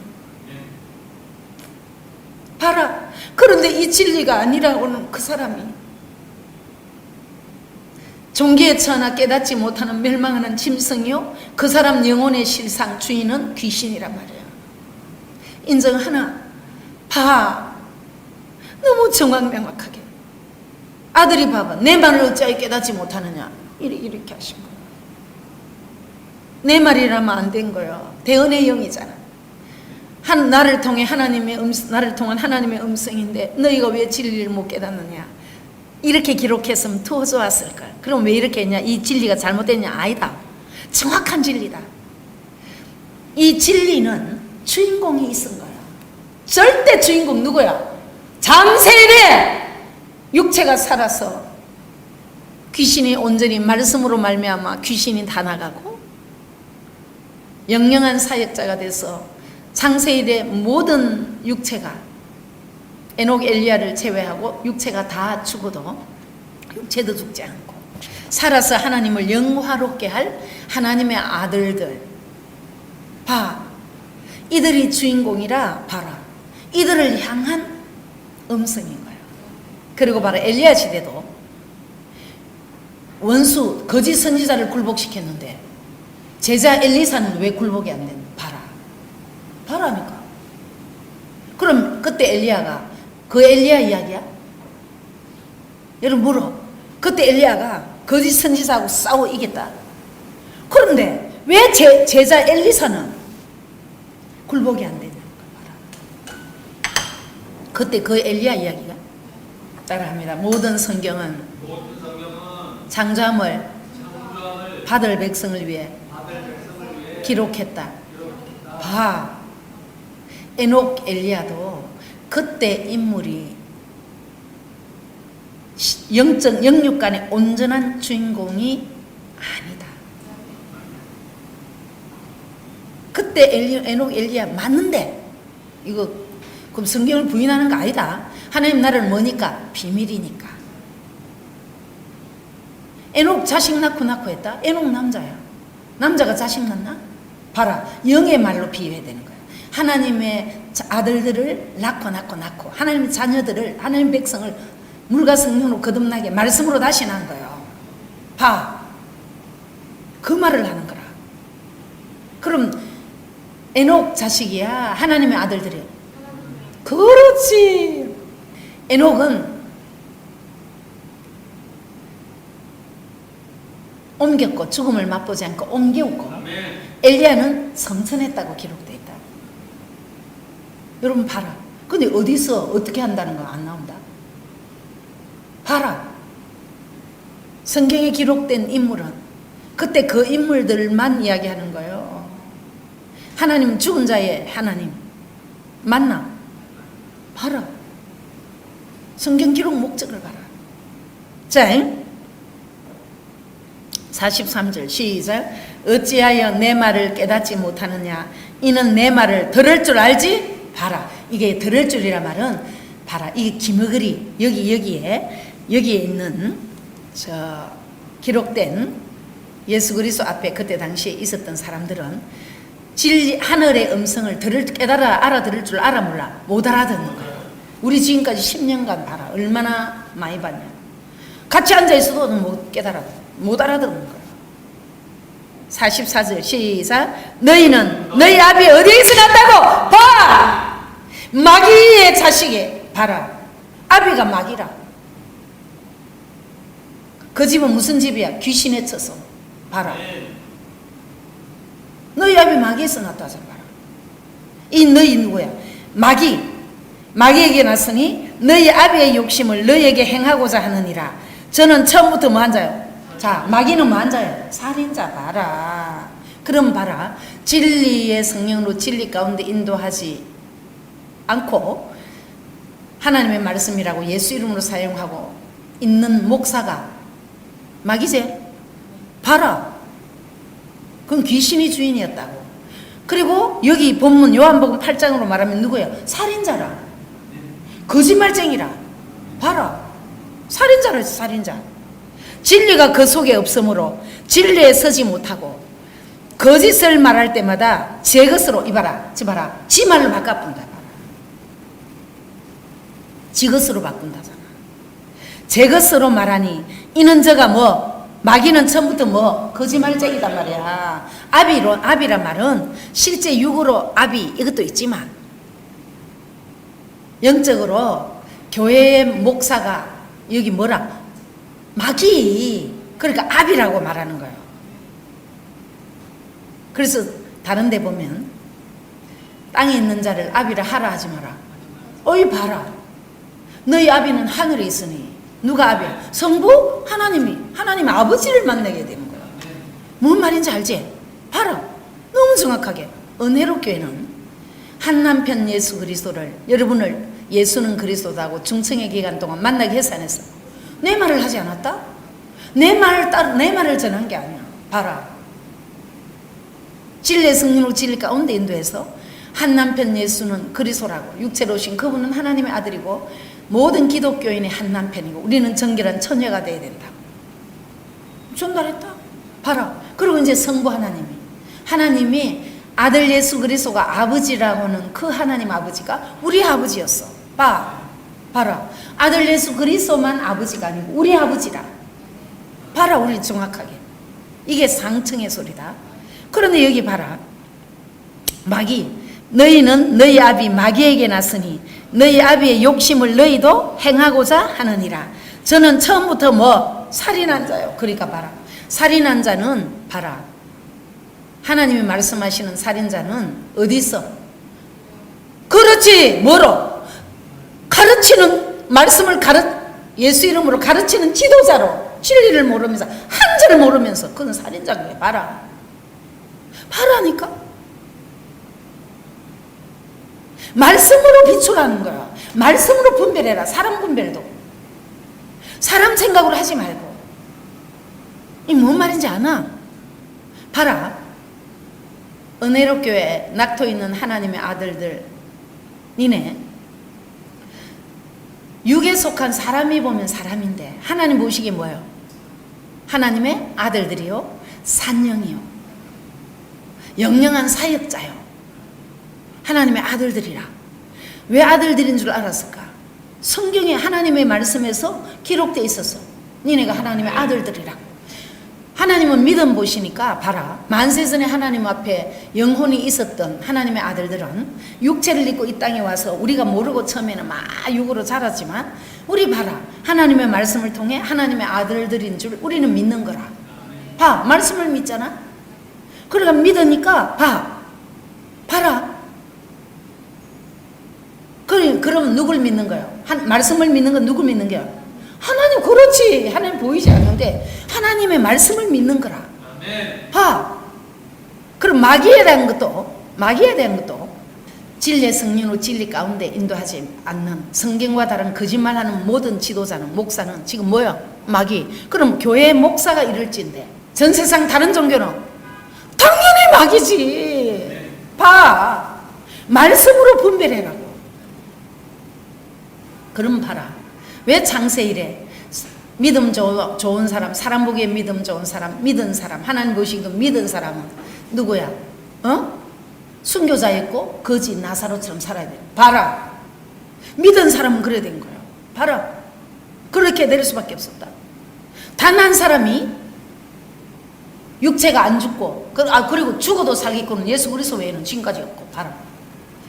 [SPEAKER 1] 봐라. 그런데 이 진리가 아니라고는 그 사람이 종기에 처하나 깨닫지 못하는 멸망하는 짐승이요 그 사람 영혼의 실상 주인은 귀신이란 말이야. 인정하나? 봐. 너무 정확명확하게 아들이 봐봐. 내 말을 어찌하여 깨닫지 못하느냐 이렇게 하신 거야. 내 말이라면 안 된 거야. 대언의 영이잖아. 나를 통한 하나님의 음성인데 너희가 왜 진리를 못 깨닫느냐 이렇게 기록했으면 더 좋았을 거야. 그럼 왜 이렇게 했냐? 이 진리가 잘못됐냐? 아니다. 정확한 진리다. 이 진리는 주인공이 있은 거야. 절대 주인공 누구야? 장세일에 육체가 살아서 귀신이 온전히 말씀으로 말미암아 귀신이 다 나가고 영영한 사역자가 돼서 장세일의 모든 육체가 에녹 엘리야를 제외하고 육체가 다 죽어도 육체도 죽지 않고 살아서 하나님을 영화롭게 할 하나님의 아들들. 봐. 이들이 주인공이라 봐라. 이들을 향한 음성인 거예요. 그리고 봐라. 엘리야 시대도 원수 거짓 선지자를 굴복시켰는데 제자 엘리사는 왜 굴복이 안 됐나? 봐라니까. 그럼 그때 엘리야가 그 엘리야 이야기야? 여러분 물어. 그때 엘리야가 거짓 선지자하고 싸워 이겼다. 그런데 왜 제자 엘리사는 굴복이 안 되냐? 그때 그 엘리야 이야기가 따라합니다. 모든 성경은 장자함을 받을 백성을 위해 기록했다. 봐. 에녹 엘리야도 그때 인물이 영육간의 온전한 주인공이 아니다. 그때 에녹 엘리야 맞는데 이거 그럼 성경을 부인하는 거 아니다. 하나님 나라를 뭐니까? 비밀이니까. 에녹 자식 낳고 했다? 에녹 남자야. 남자가 자식 낳나? 봐라, 영의 말로 비유해야 되는 거예요. 하나님의 아들들을 낳고 하나님의 자녀들을, 하나님의 백성을 물과 성령으로 거듭나게 말씀으로 다시 낳은 거예요. 봐, 그 말을 하는 거라. 그럼 에녹 자식이야, 하나님의 아들들이? 그렇지. 에녹은 옮겼고 죽음을 맛보지 않고 옮겼고, 엘리야는 성천했다고 기록되어 있다. 여러분 봐라. 근데 어디서 어떻게 한다는 건 안 나온다. 봐라. 성경에 기록된 인물은 그때 그 인물들만 이야기하는 거예요. 하나님은 죽은 자의 하나님 맞나? 봐라. 성경 기록 목적을 봐라. 자, 43절 시작. 어찌하여 내 말을 깨닫지 못하느냐? 이는 내 말을 들을 줄 알지? 봐라. 이게 들을 줄이라 말은 봐라. 이게 기머거리 여기에 있는 저 기록된 예수 그리스도 앞에 그때 당시에 있었던 사람들은 진리 하늘의 음성을 깨달아 알아들을 줄 알아 몰라? 못 알아듣는 거예요. 우리 지금까지 10년간 봐라. 얼마나 많이 봤냐? 같이 앉아 있어도 못 깨달아. 못 알아듣는 거예요. 44절 시작. 너희는 너희 아비 어디에서 났다고? 봐! 마귀의 자식이 봐라. 아비가 마귀라. 그 집은 무슨 집이야? 귀신에 쳐서 봐라. 너희 아비 마귀에서 났다잖아. 봐라. 이 너희 누구야? 마귀에게 났으니 너희 아비의 욕심을 너희에게 행하고자 하느니라. 저는 처음부터 뭐 한 자요? 자, 마귀는 뭐 한 자요? 살인자. 봐라. 그럼 봐라. 진리의 성령으로 진리 가운데 인도하지 않고 하나님의 말씀이라고 예수 이름으로 사용하고 있는 목사가 마귀지? 봐라. 그건 귀신이 주인이었다고. 그리고 여기 본문 요한복음 8장으로 말하면 누구야? 살인자라. 거짓말쟁이라. 봐라. 살인자라. 살인자. 진리가 그 속에 없으므로 진리에 서지 못하고 거짓을 말할 때마다 제 것으로 이봐라. 지 말로 바꿔본다. 지 것으로 바꾼다잖아. 제 것으로 말하니 이는 저가 뭐 마귀는 처음부터 뭐 거짓말쟁이단 말이야. 아비란 말은 실제 육으로 아비 이것도 있지만 영적으로 교회의 목사가 여기 뭐라? 마귀. 그러니까 아비라고 말하는 거예요. 그래서 다른 데 보면 땅에 있는 자를 아비라 하라 하지 마라. 어이 봐라. 너희 아비는 하늘에 있으니 누가 아비야? 성부? 하나님 아버지를 만나게 되는 거야. 뭔 말인지 알지? 봐라. 너무 정확하게. 은혜로 교회는 한 남편 예수 그리스도를 여러분을 예수는 그리스도다고 중청의 기간 동안 만나게 했어 안 했어? 내 말을 하지 않았다? 내 말을 전한 게 아니야. 봐라. 진리의 성령으로 진리 가운데 인도해서 한 남편 예수는 그리스도라고 육체로 오신 그분은 하나님의 아들이고 모든 기독교인의 한 남편이고 우리는 정결한 처녀가 돼야 된다고 전달했다. 봐라. 그리고 이제 성부 하나님이 아들 예수 그리스도가 아버지라고 하는 그 하나님 아버지가 우리 아버지였어. 봐라. 아들 예수 그리스도만 아버지가 아니고 우리 아버지라. 봐라. 우리 정확하게. 이게 상층의 소리다. 그런데 여기 봐라. 마귀. 너희는 너희 아비 마귀에게 났으니 너희 아비의 욕심을 너희도 행하고자 하느니라. 저는 처음부터 뭐 살인한 자요. 그러니까 봐라. 살인한 자는 봐라. 하나님이 말씀하시는 살인자는 어디 있어? 그렇지. 뭐로? 가르치는 말씀을 예수 이름으로 가르치는 지도자로 진리를 모르면서 한 줄을 모르면서 그건 살인자인 거야. 봐라니까. 말씀으로 비추라는 거야. 말씀으로 분별해라. 사람 분별도. 사람 생각으로 하지 말고. 이 뭔 말인지 아나? 봐라. 은혜로 교회 낙토 있는 하나님의 아들들 니네 육에 속한 사람이 보면 사람인데 하나님 보시기에 뭐예요? 하나님의 아들들이요 산영이요. 영영한 사역자요. 하나님의 아들들이라. 왜 아들들인 줄 알았을까? 성경에 하나님의 말씀에서 기록되어 있었어. 니네가 하나님의 아들들이라. 하나님은 믿음 보시니까 봐라. 만세전에 하나님 앞에 영혼이 있었던 하나님의 아들들은 육체를 입고 이 땅에 와서 우리가 모르고 처음에는 막 육으로 자랐지만 우리 봐라. 하나님의 말씀을 통해 하나님의 아들들인 줄 우리는 믿는 거라. 봐. 말씀을 믿잖아. 그러니까 믿으니까 봐라. 그러면 누굴 믿는 거예요? 말씀을 믿는 건 누굴 믿는 거예요? 하나님. 그렇지. 하나님 보이지 않는데 하나님의 말씀을 믿는 거라. 봐. 그럼 마귀에 대한 것도 진리의 승리로 진리 가운데 인도하지 않는 성경과 다른 거짓말하는 모든 지도자는 목사는 지금 뭐야? 마귀. 그럼 교회의 목사가 이럴진데 전 세상 다른 종교는 당연히 마귀지. 봐. 말씀으로 분별해라고. 그럼 봐라. 왜 창세일에 믿음 좋은 사람, 사람 보기에 믿음 좋은 사람, 믿은 사람, 하나님 보시기도 믿은 사람은 누구야? 순교자였고 거지 나사로처럼 살아야 돼. 봐라. 믿은 사람은 그래야 된 거야. 봐라. 그렇게 될 수밖에 없었다. 단 한 사람이 육체가 안 죽고 그리고 죽어도 살겠고는 예수 그리스도 외에는 지금까지 없고. 봐라.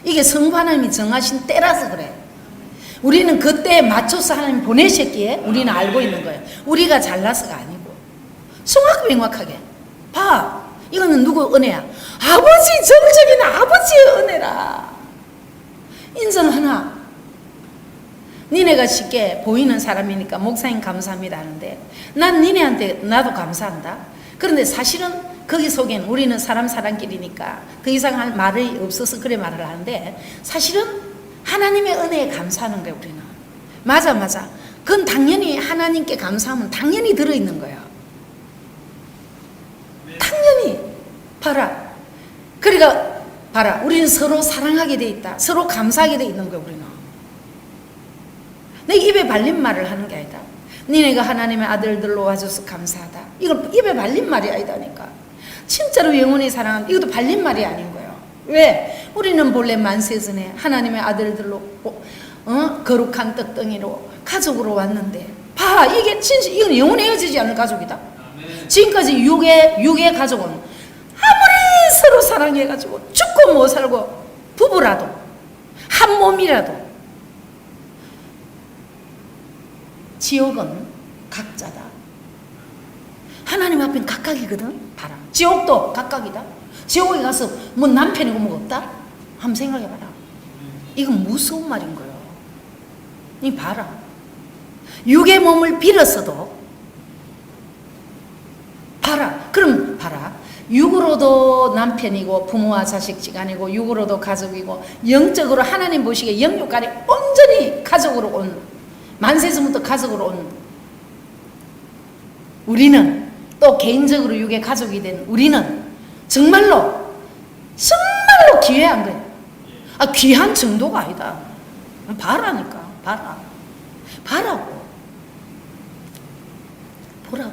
[SPEAKER 1] 이게 성부 하나님이 정하신 때라서 그래. 우리는 그때에 맞춰서 하나님 보내셨기에 우리는 알고 있는 거예요. 우리가 잘나서가 아니고 정확하게 명확하게. 봐. 이거는 누구 은혜야? 아버지, 정적인 아버지의 은혜라. 인정하나? 니네가 쉽게 보이는 사람이니까 목사님 감사합니다 하는데 난 니네한테 나도 감사한다. 그런데 사실은 거기 속엔 우리는 사람끼리니까 더 이상 할 말이 없어서 그래 말을 하는데 사실은 하나님의 은혜에 감사하는 거예요. 우리는. 맞아. 그건 당연히 하나님께 감사하면 당연히 들어있는 거예요. 당연히. 봐라. 그러니까 봐라. 우리는 서로 사랑하게 돼 있다. 서로 감사하게 돼 있는 거예요. 우리는. 내 입에 발린 말을 하는 게 아니다. 니네가 하나님의 아들들로 와줘서 감사하다. 이건 입에 발린 말이 아니다니까. 진짜로 영원히 사랑하는 이것도 발린 말이 아닌 거예요. 왜? 우리는 본래 만세전에 하나님의 아들들로 거룩한 떡덩이로 가족으로 왔는데 봐. 이게 진짜 이건 영원히 헤어지지 않을 가족이다. 지금까지 육의 가족은 아무리 서로 사랑해가지고 죽고 못 살고 부부라도 한 몸이라도 지옥은 각자다. 하나님 앞엔 각각이거든. 봐라. 지옥도 각각이다. 지옥에 가서 뭐 남편이고 뭐가 없다? 한번 생각해봐라. 이건 무서운 말인 거예요. 이 봐라. 육의 몸을 빌었어도 봐라. 그럼 봐라. 육으로도 남편이고 부모와 자식 지간이고 육으로도 가족이고 영적으로 하나님 보시기에 영육간에 온전히 가족으로 온 만세전부터 가족으로 온 우리는 또 개인적으로 육의 가족이 된 우리는 정말로 기회한 거예요. 귀한 정도가 아니다. 봐라니까. 봐라고. 보라고.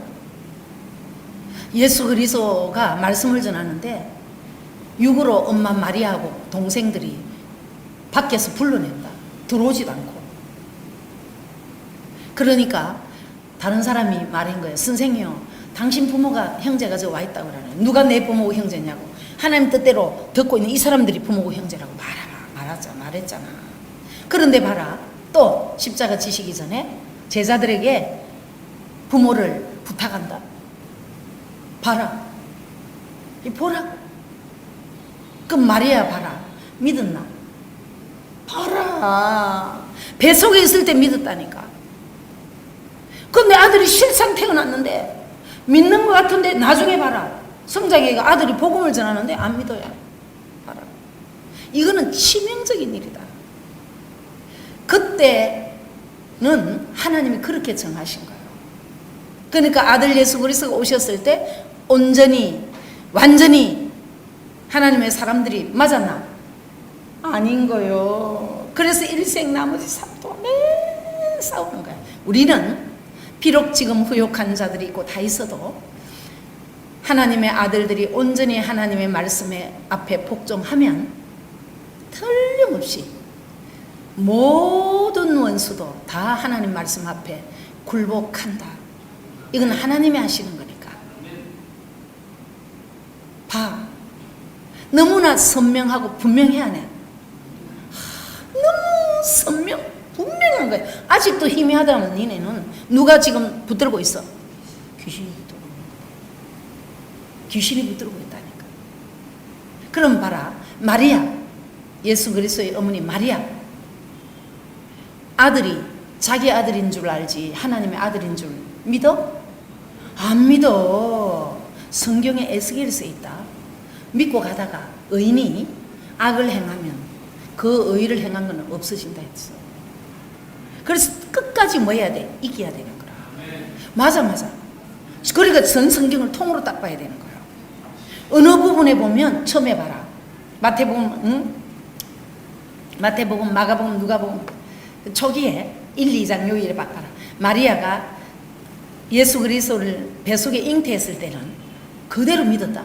[SPEAKER 1] 예수 그리스도가 말씀을 전하는데 육으로 엄마 마리아하고 동생들이 밖에서 불러낸다. 들어오지도 않고. 그러니까 다른 사람이 말한 거예요. 선생님요, 당신 부모가 형제가 저 와 있다고 그러네. 누가 내 부모고 형제냐고. 하나님 뜻대로 듣고 있는 이 사람들이 부모고 형제라고 말했잖아. 그런데 봐라. 또 십자가 지시기 전에 제자들에게 부모를 부탁한다. 봐라. 보라고. 그럼 마리아 봐라. 믿었나? 봐라. 뱃속에 있을 때 믿었다니까. 근데 아들이 실상 태어났는데 믿는 것 같은데 나중에 봐라. 성자기가 아들이 복음을 전하는데 안 믿어요. 봐라. 이거는 치명적인 일이다. 그때는 하나님이 그렇게 정하신 거예요. 그러니까 아들 예수 그리스도가 오셨을 때 온전히 완전히 하나님의 사람들이 맞았나? 아닌 거요. 그래서 일생 나머지 삶도 매일 싸우는 거예요. 우리는 비록 지금 후욕한 자들이 있고 다 있어도 하나님의 아들들이 온전히 하나님의 말씀에 앞에 복종하면 틀림없이 모든 원수도 다 하나님 말씀 앞에 굴복한다. 이건 하나님이 하시는 거니까. 봐. 너무나 선명하고 분명해야 해. 너무 선명, 분명한 거야. 아직도 희미하다면 니네는 누가 지금 붙들고 있어? 귀신이 붙들고 있는 거야. 귀신이 붙들고 있다니까. 그럼 봐라. 마리아, 예수 그리스도의 어머니 마리아. 아들이 자기 아들인 줄 알지 하나님의 아들인 줄 믿어? 안 믿어. 성경에 에스겔에 써 있다. 믿고 가다가 의인이 악을 행하면 그 의를 행한 것은 없어진다 했어. 그래서 끝까지 뭐 해야 돼? 이겨야 되는 거라. 맞아. 그러니까 전 성경을 통으로 딱 봐야 되는 거야. 어느 부분에 보면 처음에 봐라. 마태복음, 응? 마태복음, 마가복음, 누가복음 초기에 1, 2장 요일에 봐라. 마리아가 예수 그리스도를 뱃속에 잉태했을 때는 그대로 믿었다.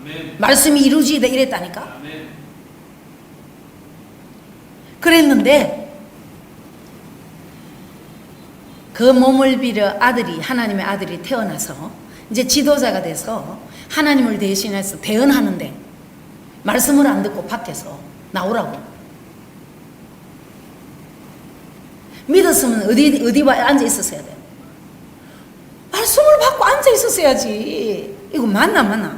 [SPEAKER 1] 아멘. 말씀이 이루어지다 이랬다니까. 아멘. 그랬는데 그 몸을 빌어 아들이 하나님의 아들이 태어나서 이제 지도자가 돼서 하나님을 대신해서 대언하는데 말씀을 안 듣고 밖에서 나오라고. 믿었으면 어디 앉아 있었어야 돼. 말씀을 받고 앉아 있었어야지. 이거 맞나?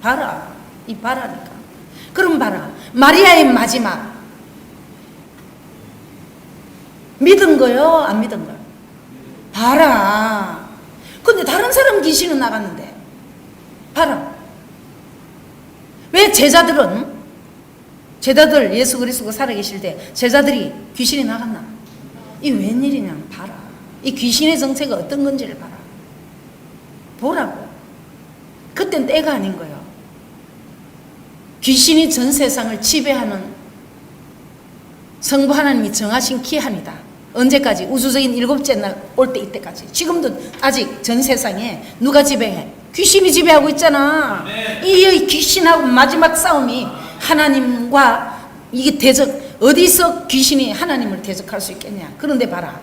[SPEAKER 1] 봐라. 이 봐라니까. 그럼 봐라. 마리아의 마지막. 믿은 거요? 안 믿은 거요? 봐라. 근데 다른 사람 귀신은 나갔는데. 봐라. 왜 제자들 예수 그리스도가 살아계실 때 제자들이 귀신이 나갔나? 이 웬일이냐 봐라. 이 귀신의 정체가 어떤 건지를 봐라. 보라고. 그땐 때가 아닌 거예요. 귀신이 전 세상을 지배하는 성부 하나님이 정하신 기한이다. 언제까지? 우주적인 일곱째 날 올 때 이때까지. 지금도 아직 전 세상에 누가 지배해? 귀신이 지배하고 있잖아. 이 귀신하고 마지막 싸움이 하나님과 이게 대적. 어디서 귀신이 하나님을 대적할 수 있겠냐? 그런데 봐라.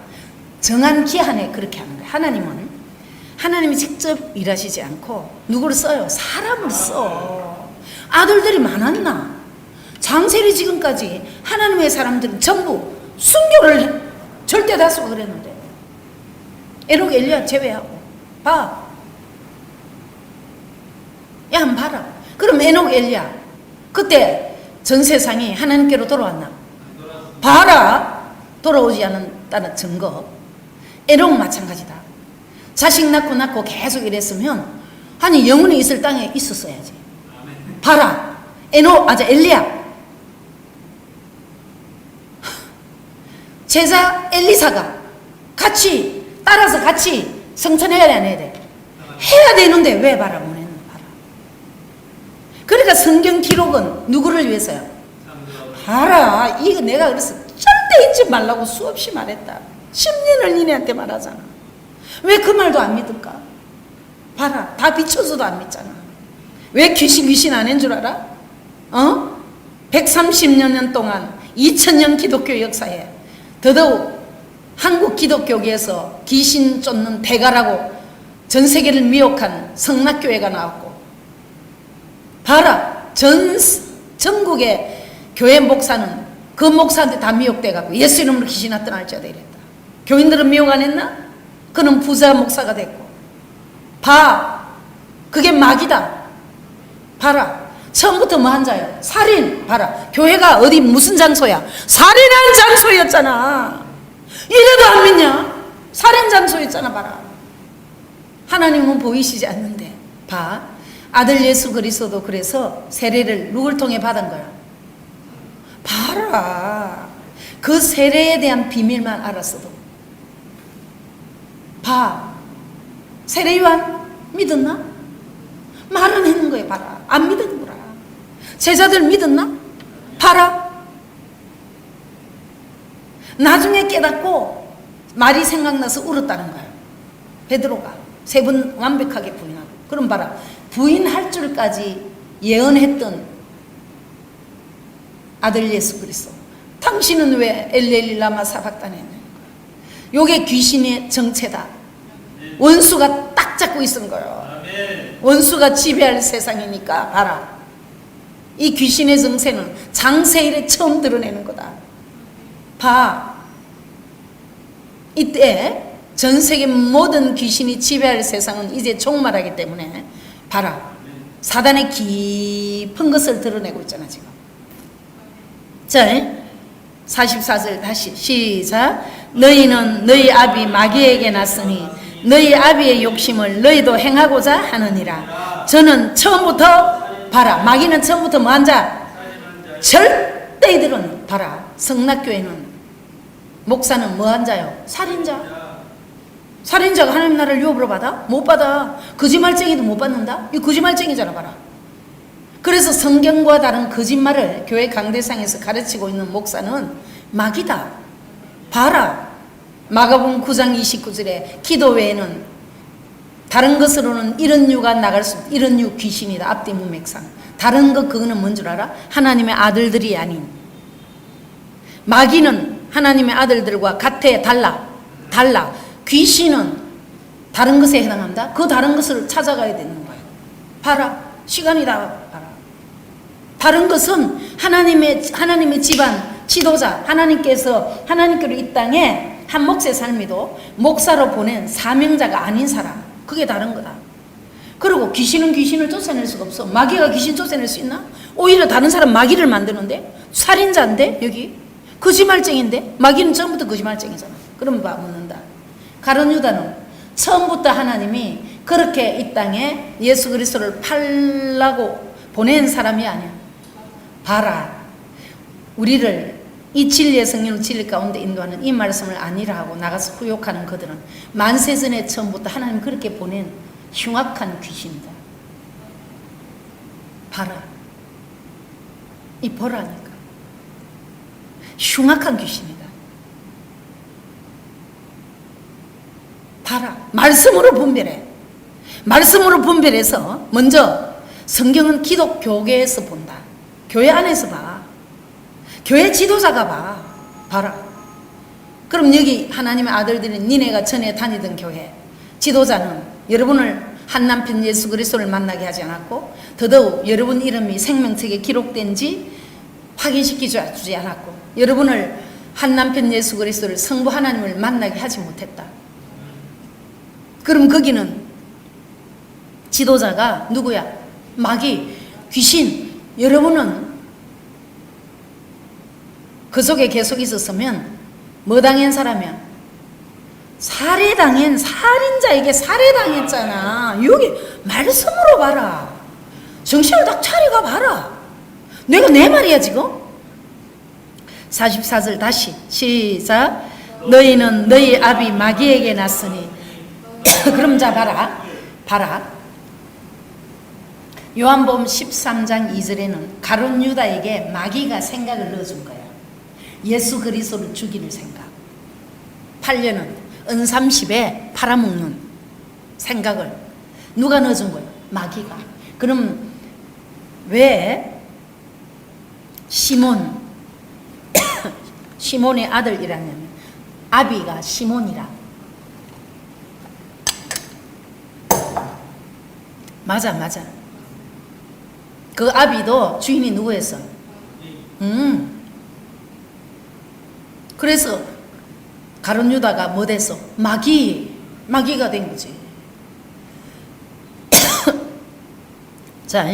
[SPEAKER 1] 정한 기한에 그렇게 하는 거야. 하나님이 직접 일하시지 않고 누구를 써요? 사람을 써. 아들들이 많았나? 장세리 지금까지 하나님의 사람들은 전부 순교를 절대 다수가 그랬는데 에녹 엘리야 제외하고 봐. 야 한번 봐라. 그럼 에녹 엘리야 그때 전 세상이 하나님께로 돌아왔나? 봐라. 돌아오지 않았다는 증거. 에녹 마찬가지다. 자식 낳고 계속 이랬으면 아니 영혼이 있을 땅에 있었어야지. 봐라. 엘리야. 제자 엘리사가 따라서 같이 성천해야 돼, 안 해야 돼? 해야 되는데 왜 봐라 못 했나 봐라. 그러니까 성경 기록은 누구를 위해서요? 봐라. 이거 내가 그래서 절대 잊지 말라고 수없이 말했다. 10년을 니네한테 말하잖아. 왜 그 말도 안 믿을까? 봐라. 다 비춰서도 안 믿잖아. 왜 귀신 안 한 줄 알아? 130년 동안 2000년 기독교 역사에 더더욱 한국 기독교계에서 귀신 쫓는 대가라고 전 세계를 미혹한 성낙교회가 나왔고, 봐라. 전국의 교회 목사는 그 목사한테 다 미혹돼가고 예수 이름으로 귀신아 떠날지어다 이랬다. 교인들은 미혹 안 했나? 그는 부자 목사가 됐고. 봐. 그게 마귀다. 봐라. 처음부터 뭐 한 자요? 살인. 봐라. 교회가 어디 무슨 장소야? 살인한 장소였잖아. 이래도 안 믿냐? 살인 장소였잖아. 봐라. 하나님은 보이시지 않는데. 봐. 아들 예수 그리스도도 그래서 세례를 누굴 통해 받은 거야? 봐라. 그 세례에 대한 비밀만 알았어도. 봐. 세례 요한 믿었나? 말은 했는 거야. 봐라. 안 믿은 거라. 제자들 믿었나? 봐라. 나중에 깨닫고 말이 생각나서 울었다는 거야. 베드로가 3번 완벽하게 부인하고. 그럼 봐라. 부인할 줄까지 예언했던 아들 예수 그리스도. 당신은 왜 엘리엘리 라마 사박단에 있는 거야? 요게 귀신의 정체다. 원수가 딱 잡고 있은 거예요. 원수가 지배할 세상이니까 봐라. 이 귀신의 정체는 장세일에 처음 드러내는 거다. 봐. 이때 전 세계 모든 귀신이 지배할 세상은 이제 종말하기 때문에 봐라. 사단의 깊은 것을 드러내고 있잖아 지금. 자, 44절 다시 시작. 너희는 너희 아비 마귀에게 났으니 너희 아비의 욕심을 너희도 행하고자 하느니라. 저는 처음부터 봐라. 마귀는 처음부터 뭐한 자? 절대 이들은 봐라. 성락교회는 목사는 뭐한 자요? 살인자. 살인자가 하나님 나라를 유업으로 받아? 못 받아. 거짓말쟁이도 못 받는다? 이 거짓말쟁이잖아 봐라. 그래서 성경과 다른 거짓말을 교회 강대상에서 가르치고 있는 목사는 마귀다. 봐라. 마가복음 9장 29절에 기도 외에는 다른 것으로는 이런 유가 나갈 수 없다. 이런 유 귀신이다. 앞뒤 문맥상. 다른 것 그거는 뭔 줄 알아? 하나님의 아들들이 아닌. 마귀는 하나님의 아들들과 같아. 달라. 귀신은 다른 것에 해당한다. 그 다른 것을 찾아가야 되는 거야. 봐라. 시간이다. 봐라. 다른 것은 하나님의 집안 지도자 하나님께서 하나님께로 이 땅에 한 몫의 삶이도 목사로 보낸 사명자가 아닌 사람. 그게 다른 거다. 그리고 귀신은 귀신을 쫓아낼 수가 없어. 마귀가 귀신 쫓아낼 수 있나? 오히려 다른 사람 마귀를 만드는데 살인자인데 여기 거짓말쟁인데 마귀는 처음부터 거짓말쟁이잖아. 그럼 봐 묻는다. 가룟 유다는 처음부터 하나님이 그렇게 이 땅에 예수 그리스도를 팔라고 보낸 사람이 아니야. 봐라. 우리를 이 진리의 성령을 진리 가운데 인도하는 이 말씀을 아니라 하고 나가서 후욕하는 그들은 만세전에 처음부터 하나님 그렇게 보낸 흉악한 귀신이다. 봐라. 이 보라니까. 흉악한 귀신이다. 봐라. 말씀으로 분별해. 말씀으로 분별해서 먼저 성경은 기독교계에서 본다. 교회 안에서 봐. 교회 지도자가 봐. 봐라. 그럼 여기 하나님의 아들들인 니네가 전에 다니던 교회 지도자는 여러분을 한 남편 예수 그리스도를 만나게 하지 않았고 더더욱 여러분 이름이 생명책에 기록된지 확인시키지 않았고 여러분을 한 남편 예수 그리스도를 성부 하나님을 만나게 하지 못했다. 그럼 거기는 지도자가 누구야? 마귀, 귀신. 여러분은 그 속에 계속 있었으면 뭐 당한 사람이야? 살해당한 살인자에게 살해당했잖아. 여기 말씀으로 봐라. 정신을 딱 차려가 봐라. 내가 내 말이야 지금. 44절 다시 시작. 너희는 너희 아비 마귀에게 났으니 그럼 자 봐라. 요한복음 13장 2절에는 가룟 유다에게 마귀가 생각을 넣어준 거야. 예수 그리스도를 죽이는 생각. 팔려는 은삼십에 팔아먹는 생각을 누가 넣어준 거야? 마귀가. 그럼 왜 시몬의 아들이라냐면 아비가 시몬이라. 맞아. 그 아비도 주인이 누구였어? 그래서 가룟 유다가 뭐 됐어? 마귀가 된 거지. 자,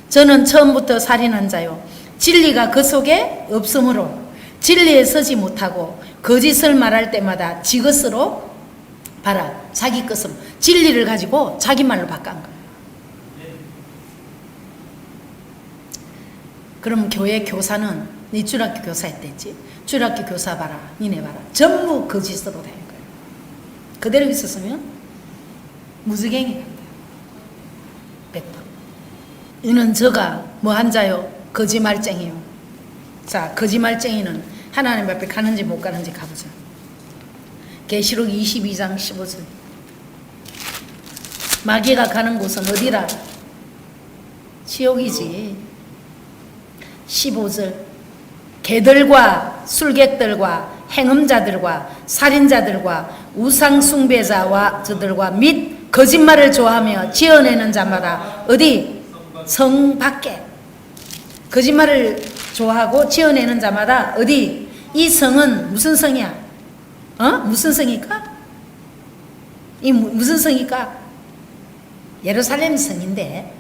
[SPEAKER 1] 저는 처음부터 살인한 자요. 진리가 그 속에 없으므로 진리에 서지 못하고 거짓을 말할 때마다 지 것으로 봐라. 자기 것으로 진리를 가지고 자기 말로 바꾼 거야. 그럼 교회 교사는 네 주일학교 교사 했댔지? 주일학교 교사 봐라. 니네 봐라. 전부 거짓으로 된 거야. 그대로 있었으면 무지갱이 간다. 100%. 이는 저가 뭐 한 자요? 거짓말쟁이요. 자, 거짓말쟁이는 하나님 앞에 가는지 못 가는지 가보자. 계시록 22장 15절. 마귀가 가는 곳은 어디라? 지옥이지. 15절 개들과 술객들과 행음자들과 살인자들과 우상숭배자와 저들과 및 거짓말을 좋아하며 지어내는 자마다 어디? 성 밖에. 거짓말을 좋아하고 지어내는 자마다 어디? 이 성은 무슨 성이야? 무슨 성일까? 이 무슨 성일까? 예루살렘 성인데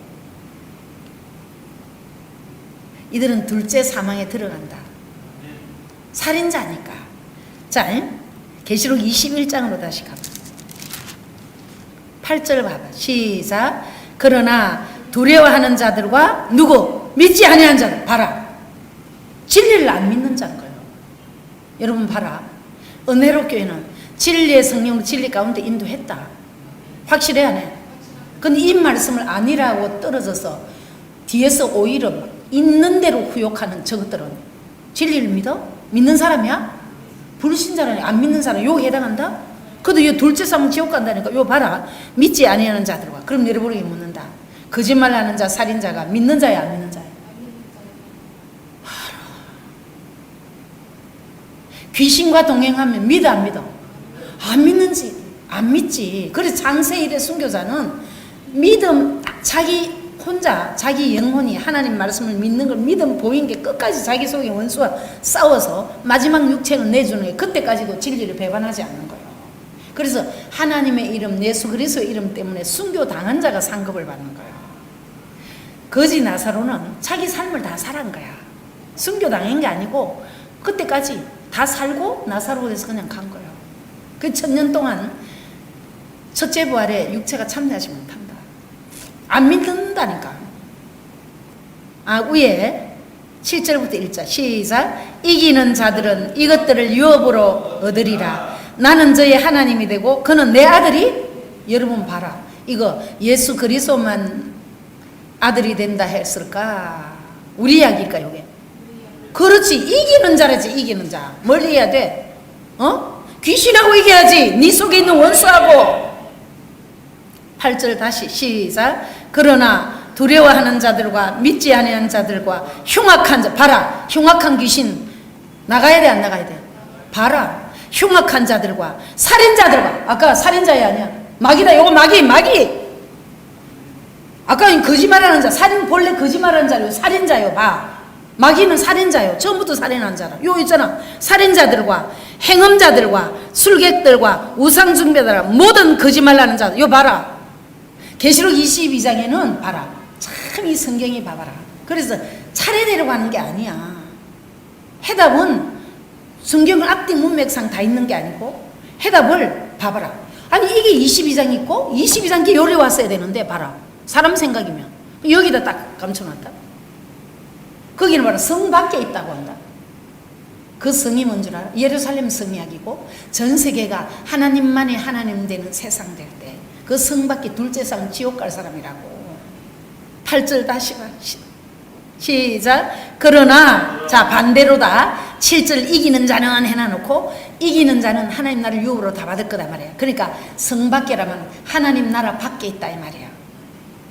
[SPEAKER 1] 이들은 둘째 사망에 들어간다. 살인자니까. 자, 계시록 21장으로 다시 가봐. 8절 봐봐. 시작. 그러나 두려워하는 자들과 누구? 믿지 아니하는 자들. 봐라. 진리를 안 믿는 자인 거예요. 여러분 봐라. 은혜로 교회는 진리의 성령으로 진리 가운데 인도했다. 확실해 안 해? 근데 이 말씀을 아니라고 떨어져서 뒤에서 오히려 있는 대로 후욕하는 저것들은 진리를 믿어? 믿는 사람이야? 불신자라니. 안 믿는 사람 요거 해당한다? 그래도 이 둘째 사람 지옥 간다니까. 요 봐라. 믿지 아니하는 자들과. 그럼 내려버리게 묻는다. 거짓말하는 자, 살인자가 믿는 자야 안 믿는 자야? 귀신과 동행하면 믿어 안 믿어? 안 믿는지 안 믿지. 그래서 장세일의 순교자는 믿음, 자기 혼자 자기 영혼이 하나님 말씀을 믿는 걸 믿음 보인 게 끝까지 자기 속의 원수와 싸워서 마지막 육체는 내주는 게 그때까지도 진리를 배반하지 않는 거예요. 그래서 하나님의 이름 예수 그리스도의 이름 때문에 순교 당한 자가 상급을 받는 거예요. 거지 나사로는 자기 삶을 다 살한 거야. 순교 당한 게 아니고 그때까지 다 살고 나사로 돼서 그냥 간 거예요. 그 1000년 동안 첫째 부활에 육체가 참여하지 못한다. 안 믿는다니까. 위에 7절부터 1절 시작. 이기는 자들은 이것들을 유업으로 얻으리라. 나는 저의 하나님이 되고 그는 내 아들이. 여러분 봐라. 이거 예수 그리스도만 아들이 된다 했을까? 우리 이야기일까 이게? 그렇지. 이기는 자라지. 이기는 자. 뭘 해야 돼? 귀신하고 이겨야지. 네 속에 있는 원수하고. 8절 다시 시작. 그러나 두려워하는 자들과 믿지 아니하는 자들과 흉악한 자. 봐라. 흉악한 귀신 나가야 돼 안 나가야 돼? 봐라. 흉악한 자들과 살인자들과. 아까 살인자야 아니야? 마귀다. 요거 마귀. 아까 거짓말하는 자. 살인 본래 거짓말하는 자요. 살인자요. 봐. 마귀는 살인자요. 처음부터 살인한 자라. 요 있잖아. 살인자들과 행음자들과 술객들과 우상숭배들과 모든 거짓말하는 자들. 요 봐라. 계시록 22장에는 봐라. 참 이 성경이 봐봐라. 그래서 차례대로 가는 게 아니야. 해답은 성경을 앞뒤 문맥상 다 있는 게 아니고 해답을 봐봐라. 아니 이게 22장 있고 22장 요리 왔어야 되는데 봐라. 사람 생각이면 여기다 딱 감춰놨다. 거기는 봐라. 성 밖에 있다고 한다. 그 성이 뭔 줄 알아? 예루살렘 성이야기고 전 세계가 하나님만이 하나님 되는 세상 될 때 그 성 밖에 둘째 상 지옥 갈 사람이라고. 8절 다시 봐. 시작. 그러나 자 반대로다. 7절 이기는 자는 해놔놓고 이기는 자는 하나님 나라를 유업으로 다 받을 거다 말이야. 그러니까 성 밖에라면 하나님 나라 밖에 있다 이 말이야.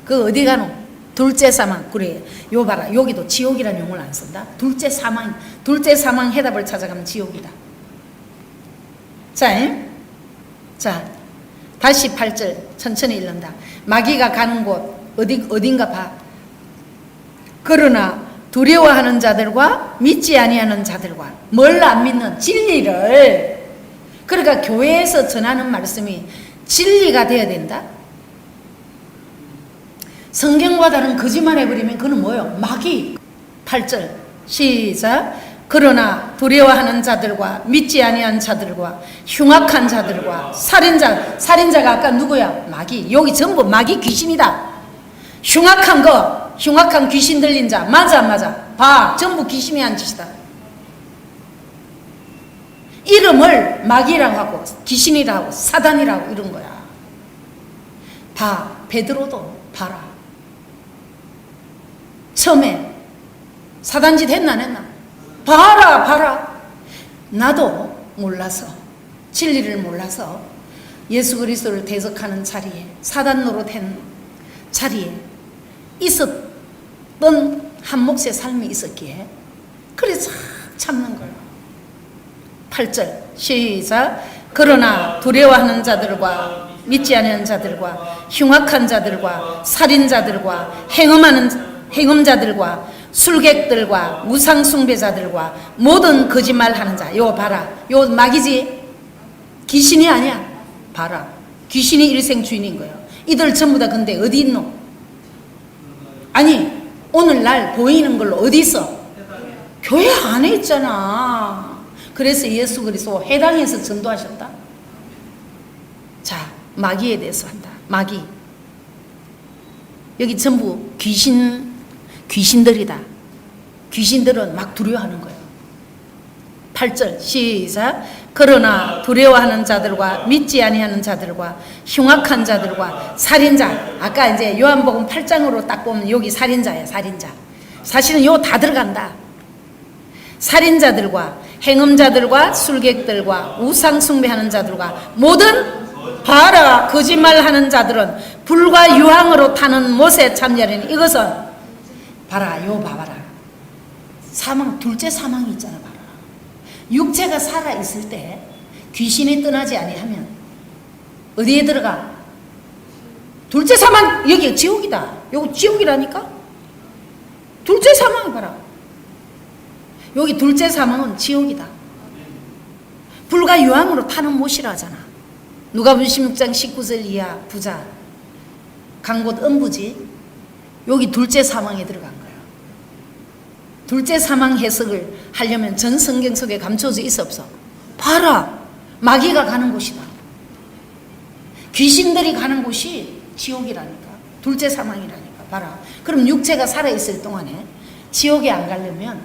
[SPEAKER 1] 그 어디 가노? 둘째 사망. 그래. 요 봐라. 여기도 지옥이라는 용어를 안 쓴다. 둘째 사망 해답을 찾아가면 지옥이다. 자, 다시 8절 천천히 읽는다. 마귀가 가는 곳 어딘가 봐. 그러나 두려워하는 자들과 믿지 아니하는 자들과 뭘 안 믿는 진리를. 그러니까 교회에서 전하는 말씀이 진리가 돼야 된다. 성경과 다른 거짓말 해버리면 그는 뭐예요? 마귀. 8절 시작. 그러나 두려워하는 자들과 믿지 아니한 자들과 흉악한 자들과 살인자가 아까 누구야? 마귀. 여기 전부 마귀 귀신이다. 흉악한 귀신 들린 자. 맞아. 봐. 전부 귀신이 한 짓이다. 이름을 마귀라고 하고 귀신이라고 하고 사단이라고 이런 거야. 봐. 베드로도 봐라. 처음에 사단짓 했나 안 했나? 봐라. 나도 몰라서 진리를 몰라서 예수 그리스도를 대적하는 자리에 사단 노릇한 자리에 어떤 한 몫의 삶이 있었기에 그래서 참는 거예요. 8절 시작. 그러나 두려워하는 자들과 믿지 않는 자들과 흉악한 자들과 살인자들과 행음자들과 술객들과 우상숭배자들과 모든 거짓말하는 자. 요 봐라. 요 마귀지. 귀신이 아니야. 봐라. 귀신이 일생 주인인 거예요. 이들 전부 다 근데 어디 있노? 아니 오늘날 보이는 걸로 어디 있어? 교회 안에 있잖아. 그래서 예수 그리스도 회당에서 전도하셨다. 자, 마귀에 대해서 한다. 마귀. 여기 전부 귀신들이다. 귀신들은 막 두려워하는 거예요. 8절 시작. 그러나 두려워하는 자들과 믿지 아니하는 자들과 흉악한 자들과 살인자. 아까 이제 요한복음 8장으로 딱 보면 여기 살인자예요. 살인자. 사실은 요 다 들어간다. 살인자들과 행음자들과 술객들과 우상숭배하는 자들과 모든 봐라 거짓말하는 자들은 불과 유황으로 타는 못에 참여하는 이것은 봐라 요 봐봐라 사망 둘째 사망이 있잖아. 봐라 육체가 살아 있을 때 귀신이 떠나지 아니하면 어디에 들어가? 둘째 사망. 여기 지옥이다. 여기 지옥이라니까. 둘째 사망이 봐라. 여기 둘째 사망은 지옥이다. 불과 유황으로 타는 못이라 하잖아. 누가복음 16장 19절 이하 부자 강곧 음부지. 여기 둘째 사망에 들어간 거야. 둘째 사망 해석을 하려면 전 성경 속에 감춰져 있어 없어? 봐라. 마귀가 가는 곳이다. 귀신들이 가는 곳이 지옥이라니까. 둘째 사망이라니까. 봐라. 그럼 육체가 살아있을 동안에 지옥에 안 가려면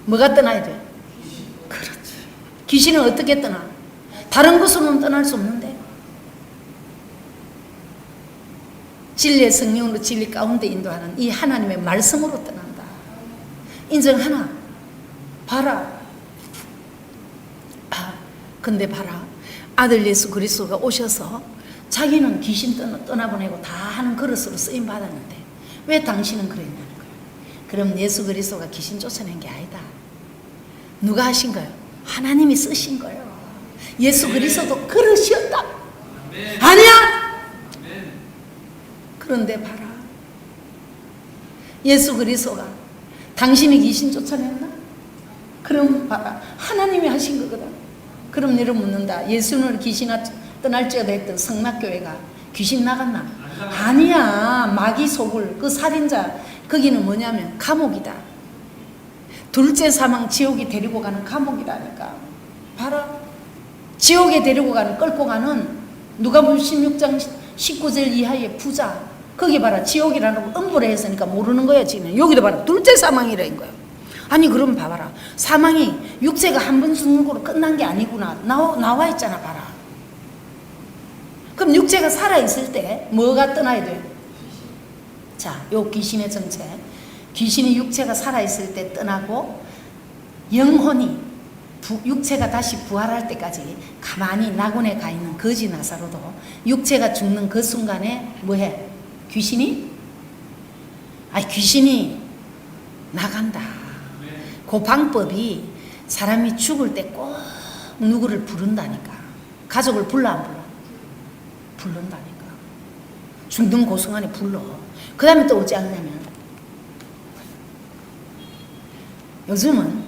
[SPEAKER 1] 뭐가 떠나야 돼? 그렇지. 귀신은 어떻게 떠나? 다른 것으로는 떠날 수 없는데 진리의 성령으로 진리 가운데 인도하는 이 하나님의 말씀으로 떠난다. 인정하나? 봐라. 근데 봐라. 아들 예수 그리스도가 오셔서 자기는 귀신 떠나보내고 다 하는 그릇으로 쓰임 받았는데 왜 당신은 그랬냐는 거예요. 그럼 예수 그리스도가 귀신 쫓아낸 게 아니다. 누가 하신 거예요? 하나님이 쓰신 거예요. 예수 그리스도도 그릇이었다. 아니야? 그런데 봐라. 예수 그리스도가 당신이 귀신 쫓아냈나? 그럼 봐라. 하나님이 하신 거거든. 그럼 여러분 묻는다. 예수는 귀신 떠날지어다 했던 성락교회가 귀신 나갔나? 아니야. 마귀 속을 그 살인자 거기는 뭐냐면 감옥이다. 둘째 사망 지옥이 데리고 가는 감옥이라니까. 봐라. 지옥에 데리고 가는 끌고 가는 누가복음 16장 19절 이하의 부자 거기 봐라. 지옥이라는 거 음부를 했으니까 모르는 거야 지금. 여기도 봐라. 둘째 사망이라는 거야. 아니 그럼 봐봐라. 사망이 육체가 한 번 죽는 거로 끝난 게 아니구나. 나와 있잖아. 봐라. 그럼 육체가 살아있을 때 뭐가 떠나야 돼? 자, 요 귀신의 정체. 귀신이 육체가 살아있을 때 떠나고 영혼이 육체가 다시 부활할 때까지 가만히 낙원에 가 있는 거지 나사로도 육체가 죽는 그 순간에 뭐해? 귀신이 나간다. 그 방법이 사람이 죽을 때 꼭 누구를 부른다니까. 가족을 불러 안 불러? 부른다니까. 죽는 그 순간에 불러. 그 다음에 또 어찌 하냐면 요즘은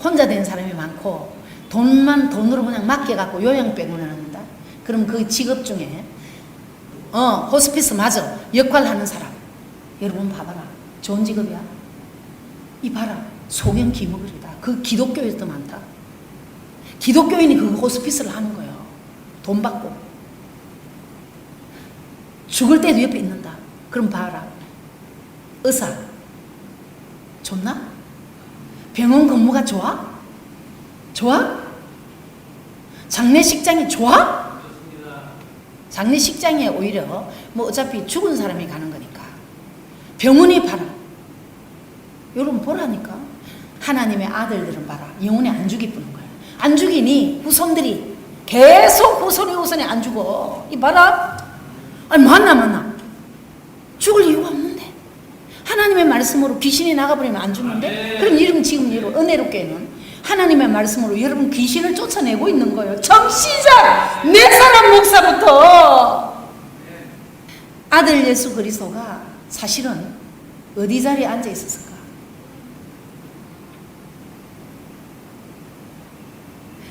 [SPEAKER 1] 혼자 된 사람이 많고 돈으로 그냥 맡겨갖고 요양병원을 한다. 그럼 그 직업 중에 호스피스 마저 역할하는 사람. 여러분 봐봐라. 좋은 직업이야. 이 봐라. 소경 기목이다. 그 기독교에서 더 많다. 기독교인이 그 호스피스를 하는 거예요. 돈 받고. 죽을 때도 옆에 있는다. 그럼 봐라. 의사 좋나? 병원 근무가 좋아? 좋아? 장례식장이 좋아? 장례식장에 오히려 뭐 어차피 죽은 사람이 가는 거니까. 병원이 봐라. 여러분 보라니까. 하나님의 아들들은 봐라. 영혼이 안 죽이쁘는 거야. 안 죽이니 후손들이 계속 후손이 안 죽어. 이 봐라. 아니 만나 죽을 이유가 없는데. 하나님의 말씀으로 귀신이 나가버리면 안 죽는데? 그럼 여러분 지금 은혜롭게는 하나님의 말씀으로 여러분 귀신을 쫓아내고 있는 거예요. 정시작 네 사람 목사부터. 아들 예수 그리스도가 사실은 어디 자리에 앉아 있었을까?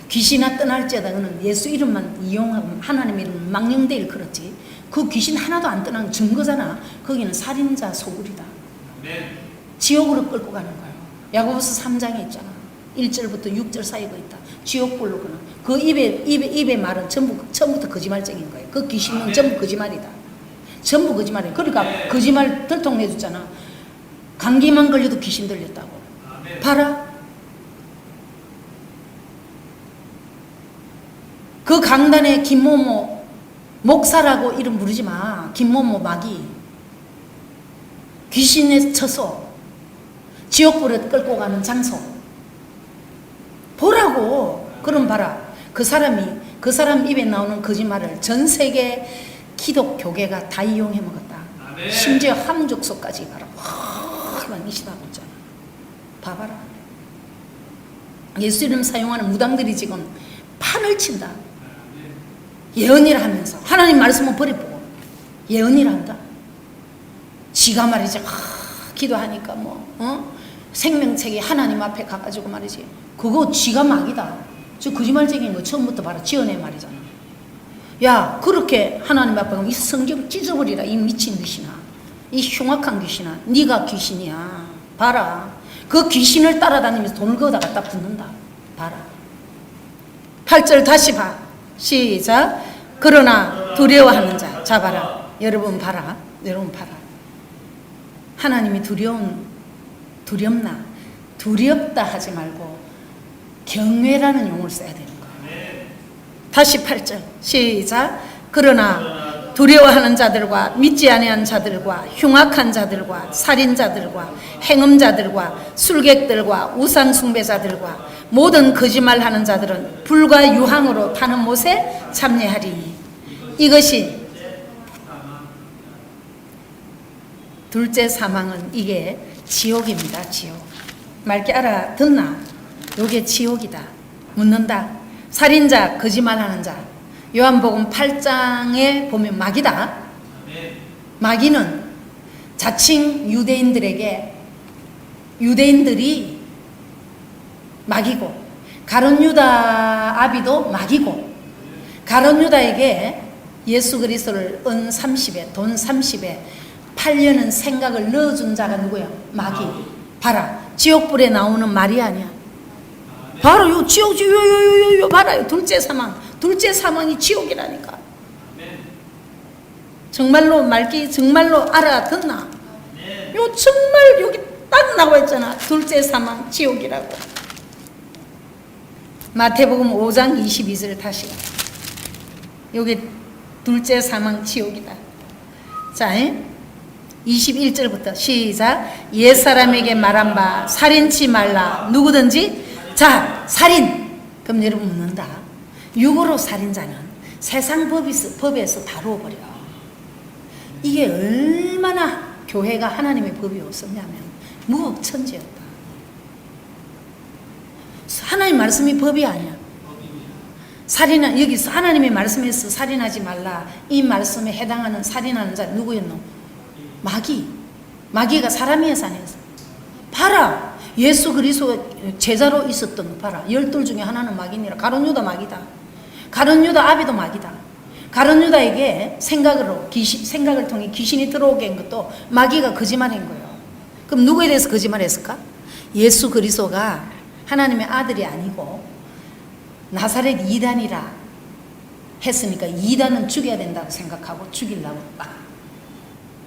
[SPEAKER 1] 귀신아 떠날지어다. 그는 예수 이름만 이용하고 하나님 이름 망령되 일컬었지. 그 귀신 하나도 안 떠난 증거잖아. 거기는 살인자 소굴이다. 지옥으로 끌고 가는 거예요. 야고보서 3장에 있잖아. 1절부터 6절 사이가 있다. 지옥불로 그는. 그 입에 말은 처음부터 거짓말쟁인 거예요. 그 귀신은 전부 거짓말이다. 전부 거짓말이에요. 그러니까 거짓말 들통내줬잖아. 감기만 걸려도 귀신 들렸다고. 봐라. 그 강단에 김모모 목사라고 이름 부르지 마. 김모모 마귀 귀신의 처소 지옥불에 끌고 가는 장소 보라고. 그럼 봐라. 그 사람 입에 나오는 거짓말을 전 세계 기독교계가 다 이용해 먹었다. 심지어 함족소까지 봐라. 막 이시다 보잖아. 봐봐라. 예수 이름 사용하는 무당들이 지금 판을 친다. 예언이라 하면서 하나님 말씀은 버리고 예언이라 한다. 지가 말이지 기도하니까 생명책이 하나님 앞에 가가지고 말이지 그거 지가 막이다. 저 거짓말쟁이인 거 처음부터 봐라. 지어낸 말이잖아. 야 그렇게 하나님 앞에 가면 이 성경을 찢어버리라. 이 미친 귀신아, 이 흉악한 귀신아, 네가 귀신이야. 봐라. 그 귀신을 따라다니면서 돈을 거기다 갖다 붓는다. 봐라. 8절 다시 봐. 시작. 그러나 두려워하는 자. 자 봐라. 여러분 봐라. 여러분 봐라. 하나님이 두렵나? 두렵다 하지 말고 경외라는 용어를 써야 되는 거예요. 다시 8절 시작. 그러나 두려워하는 자들과 믿지 아니한 자들과 흉악한 자들과 살인자들과 행음자들과 술객들과 우상숭배자들과 모든 거짓말하는 자들은 불과 유황으로 타는 못에 참여하리니 이것이 둘째 사망은 이게 지옥입니다. 지옥. 맑게 알아듣나? 요게 지옥이다. 묻는다. 살인자, 거짓말하는 자. 요한복음 8장에 보면 마귀다. 마귀는 자칭 유대인들이 마귀고 가룟 유다 아비도 마귀고 가룟 유다에게 예수 그리스도를 돈 30에 팔려는 생각을 넣어준 자가 누구야? 마귀. 봐라. 지옥불에 나오는 말이 아니야. 봐라. 요 지옥 요 봐라. 둘째 사망이 지옥이라니까. 정말로 말기 정말로 알아듣나? 요 정말 여기 딱 나와 있잖아. 둘째 사망 지옥이라고. 마태복음 5장 22절 다시. 여기 둘째 사망 지옥이다. 자, 21절부터 시작. 옛사람에게 말한 바 살인치 말라. 누구든지 자 살인. 그럼 여러분 묻는다. 육으로 살인자는 세상 법에서 다루어버려. 이게 얼마나 교회가 하나님의 법이 없었냐면 무법천지였다. 하나님 말씀이 법이 아니야. 살인은 여기서 하나님의 말씀에서 살인하지 말라. 이 말씀에 해당하는 살인하는 자 누구였노? 마귀가 사람이어서 아니었어. 봐라. 예수 그리스도 제자로 있었던 봐라. 12 중에 하나는 마귀니라. 가룟 유다 마귀다. 가룟 유다 아비도 마귀다. 가룟 유다에게 생각을 통해 귀신이 들어오게 한 것도 마귀가 거짓말한 거예요. 그럼 누구에 대해서 거짓말했을까? 예수 그리스도가 하나님의 아들이 아니고 나사렛 이단이라 했으니까 이단은 죽여야 된다고 생각하고 죽이려고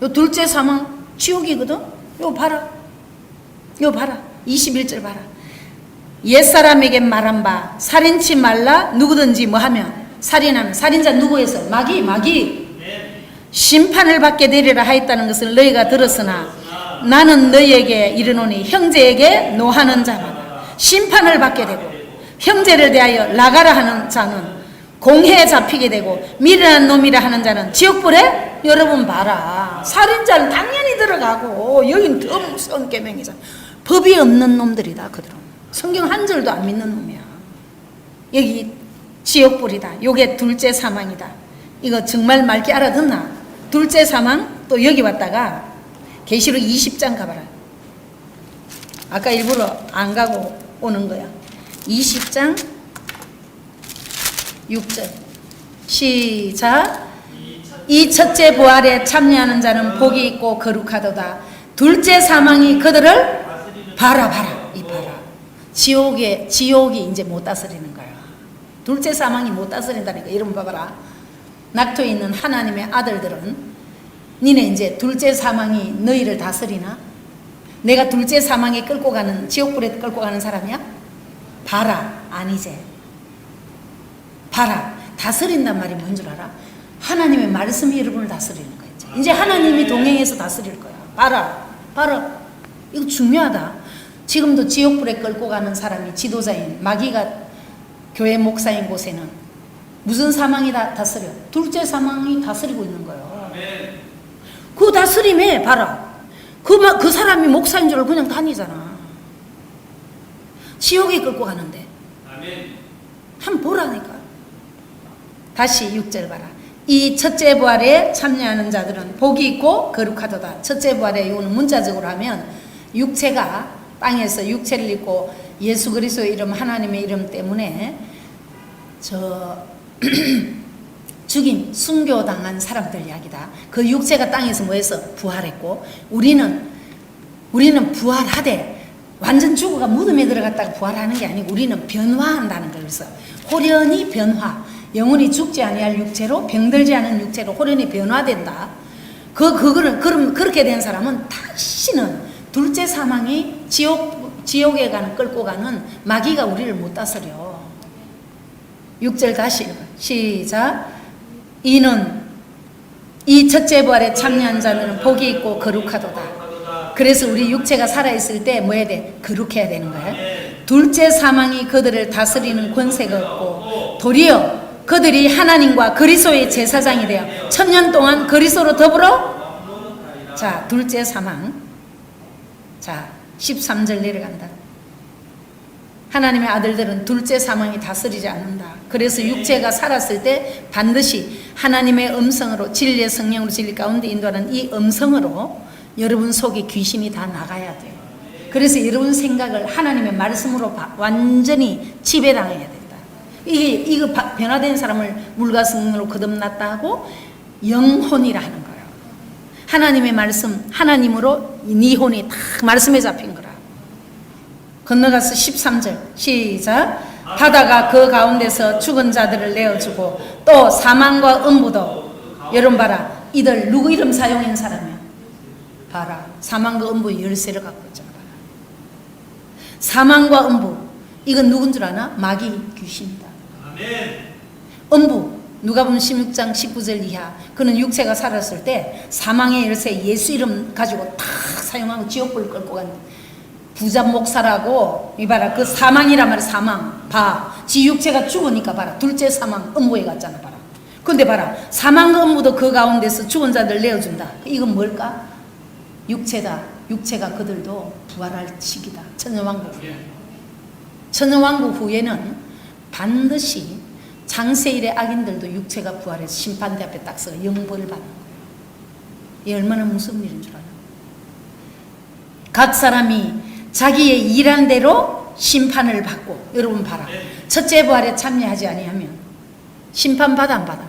[SPEAKER 1] 요 둘째 사망 지옥이거든. 요 봐라. 21절 봐라. 옛사람에게 말한 바 살인치 말라. 누구든지 뭐하면 살인하면 살인자 누구에서? 마귀. 심판을 받게 되리라 하였다는 것을 너희가 들었으나 나는 너희에게 이르노니 형제에게 노하는 자마다 심판을 받게 되고 형제를 대하여 나가라 하는 자는 공회에 잡히게 되고 미련한 놈이라 하는 자는 지옥불에 여러분 봐라. 살인자는 당연히 들어가고 여긴 더 무서운 계명이잖아. 법이 없는 놈들이다 그들은. 성경 한 절도 안 믿는 놈이야. 여기 지옥불이다. 요게 둘째 사망이다. 이거 정말 맑게 알아듣나? 둘째 사망 또 여기 왔다가 계시록 20장 가봐라. 아까 일부러 안 가고 오는 거야. 20장 6절 시작. 이 첫째 부활에 참여하는 자는 복이 있고 거룩하도다. 둘째 사망이 그들을 봐라 이 봐라. 지옥이 이제 못 다스리는 거야. 둘째 사망이 못 다스린다니까. 이름 봐봐라. 낙토에 있는 하나님의 아들들은 니네 이제 둘째 사망이 너희를 다스리나? 내가 둘째 사망에 끌고 가는 지옥불에 끌고 가는 사람이야? 봐라. 아니지. 봐라. 다스린단 말이 뭔 줄 알아? 하나님의 말씀이 여러분을 다스리는 거야. 이제 하나님이 동행해서 다스릴 거야. 봐라. 이거 중요하다. 지금도 지옥불에 끌고 가는 사람이 지도자인 마귀가 교회 목사인 곳에는 무슨 사망이 다스려? 둘째 사망이 다스리고 있는 거예요. 그 다스림에 봐라. 그 사람이 목사인 줄 알고 그냥 다니잖아. 지옥에 끌고 가는데. 한번 보라니까. 다시 6절 봐라. 이 첫째 부활에 참여하는 자들은 복이 있고 거룩하도다. 첫째 부활에 이거는 문자적으로 하면 육체가 땅에서 육체를 입고 예수 그리스도의 이름 하나님의 이름 때문에 죽임 순교당한 사람들 이야기다. 그 육체가 땅에서 뭐해서 부활했고 우리는 부활하되 완전 죽어가 무덤에 들어갔다가 부활하는 게 아니고 우리는 변화한다는 걸. 그래서 호련히 변화. 영혼이 죽지 아니할 육체로 병들지 않은 육체로 호련히 변화된다. 그럼 그렇게 된 사람은 다시는 둘째 사망이 지옥에 끌고 가는 마귀가 우리를 못 다스려. 6절 다시 시작. 이는 이 첫째 부활에 참여한 자는 복이 있고 거룩하도다. 그래서 우리 육체가 살아있을 때 뭐 해야 돼? 거룩해야 되는 거야. 둘째 사망이 그들을 다스리는 권세가 없고 도리어 그들이 하나님과 그리스도의 제사장이 되어 천년 동안 그리스도로 더불어. 자, 둘째 사망. 자, 13절 내려간다. 하나님의 아들들은 둘째 사망이 다스리지 않는다. 그래서 육체가 살았을 때 반드시 하나님의 음성으로 진리의 성령으로 진리 가운데 인도하는 이 음성으로 여러분 속에 귀신이 다 나가야 돼요. 그래서 여러분 생각을 하나님의 말씀으로 완전히 지배당해야 된다. 이거 변화된 사람을 물과 성령으로 거듭났다 하고 영혼이라 하는 거예요. 하나님의 말씀, 하나님으로 네 혼이 딱 말씀에 잡힌 거라. 건너가서 13절 시작. 바다가 그 가운데서 죽은 자들을 내어주고 또 사망과 음부도. 여러분 봐라. 이들 누구 이름 사용한 사람이야? 봐라. 사망과 음부의 열쇠를 갖고 있잖아. 봐라. 사망과 음부. 이건 누군 줄 아나? 마귀 귀신이다. 음부. 누가 보면 16장 19절 이하. 그는 육체가 살았을 때 사망의 열쇠 예수 이름 가지고 탁 사용하고 지옥불을 끌고 간 부자 목사라고. 이봐라. 그 사망이란 말이야. 사망. 봐. 지 육체가 죽으니까 봐라. 둘째 사망 음부에 갔잖아. 봐라. 근데 봐라. 사망과 음부도 그 가운데서 죽은 자들 내어준다. 이건 뭘까? 육체다. 육체가 그들도 부활할 시기다. 천년왕국 후에. 천년왕국 후에는 반드시 장세일의 악인들도 육체가 부활해서 심판대 앞에 딱 서서 영벌을 받는 거예요. 이 얼마나 무서운 일인 줄 아나? 각 사람이 자기의 일한 대로 심판을 받고. 여러분 봐라. 첫째 부활에 참여하지 아니하면 심판받아 안 받아?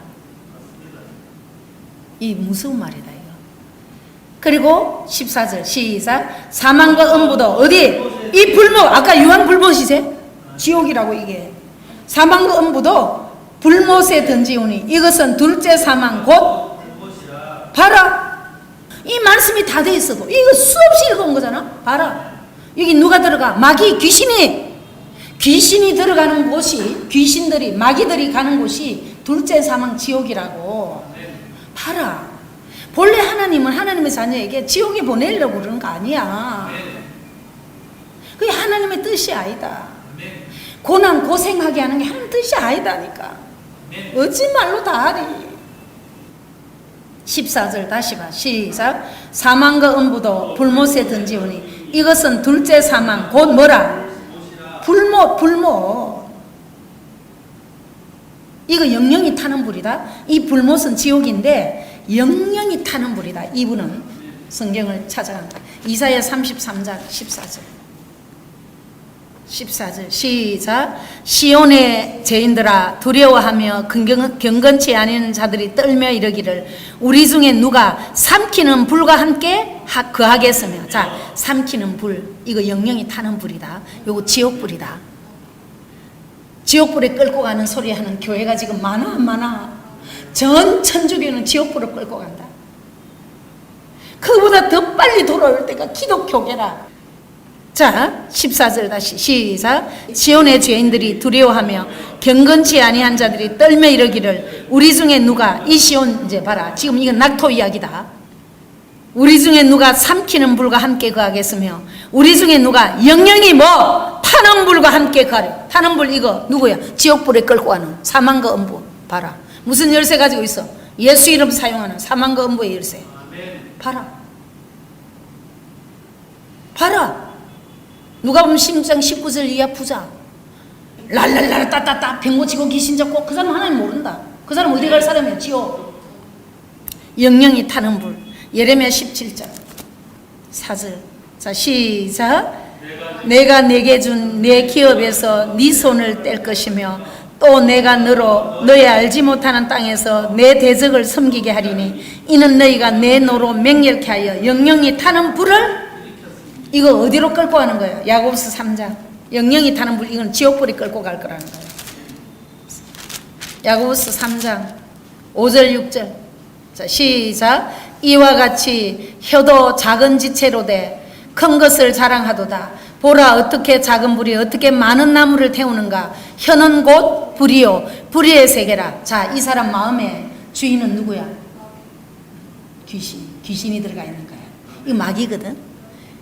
[SPEAKER 1] 이 무서운 말이다 이거. 그리고 14절 시작. 사망과 음부도 어디? 이 불못. 아까 유황 불못이세? 지옥이라고 이게. 사망과 음부도 불못에 던지오니 이것은 둘째 사망 곧. 봐라. 이 말씀이 다 돼 있어도 이거 수없이 읽어온 거잖아. 봐라. 여기 누가 들어가? 마귀 귀신이 들어가는 곳이, 귀신들이 마귀들이 가는 곳이 둘째 사망 지옥이라고. 봐라. 본래 하나님은 하나님의 자녀에게 지옥에 보내려고 그러는 거 아니야. 그게 하나님의 뜻이 아니다. 고난 고생하게 하는 게 하나님 뜻이 아니다니까. 어찌 말로 다 하리. 14절 다시 봐. 시작. 사망과 음부도 불못에 던지오니 이것은 둘째 사망 곧 뭐라? 불못. 이거 영영이 타는 불이다. 이 불못은 지옥인데 영영이 타는 불이다. 이분은 성경을 찾아간다. 이사야 33장 14절. 14절 시작. 시온의 죄인들아 두려워하며 경건치 아니는 자들이 떨며 이르기를 우리 중에 누가 삼키는 불과 함께 거하겠으며. 자, 삼키는 불, 이거 영영이 타는 불이다. 요거 지옥불이다. 지옥불에 끌고 가는 소리 하는 교회가 지금 많아. 전 천주교는 지옥불을 끌고 간다. 그보다 더 빨리 돌아올 때가 기독교계라. 자, 14절 다시 시작. 시온의 죄인들이 두려워하며 경건치 아니한 자들이 떨며 이르기를 우리 중에 누가 이 시온, 이제 봐라, 지금 이건 낙토 이야기다. 우리 중에 누가 삼키는 불과 함께 거하겠으며 우리 중에 누가 영영이 뭐 타는 불과 함께 거하려. 타는 불 이거 누구야? 지옥불에 끌고 가는 사망과 음부. 봐라, 무슨 열쇠 가지고 있어? 예수 이름 사용하는 사망과 음부의 열쇠. 봐라. 누가 보면 16장 19절 이하 부자 랄랄랄 따따따 병 고치고 귀신 잡고 그 사람 하나님 모른다. 그 사람 어디 갈 사람이야? 지옥. 영영이 타는 불. 예레미야 17장 4절. 자, 시작. 내가 내게 준 내 기업에서 네 손을 뗄 것이며 또 내가 너희 알지 못하는 땅에서 내 대적을 섬기게 하리니 이는 너희가 내 노로 맹렬케 하여 영영이 타는 불을. 이거 어디로 끌고 가는 거예요? 야고보서 3장. 영영이 타는 불, 이건 지옥불이 끌고 갈 거라는 거예요. 야고보서 3장 5절 6절. 자, 시작. 이와 같이 혀도 작은 지체로 돼 큰 것을 자랑하도다. 보라, 어떻게 작은 불이 어떻게 많은 나무를 태우는가. 혀는 곧 불이요 불의의 세계라. 자, 이 사람 마음의 주인은 누구야? 귀신이 들어가 있는 거야. 이거 마귀거든.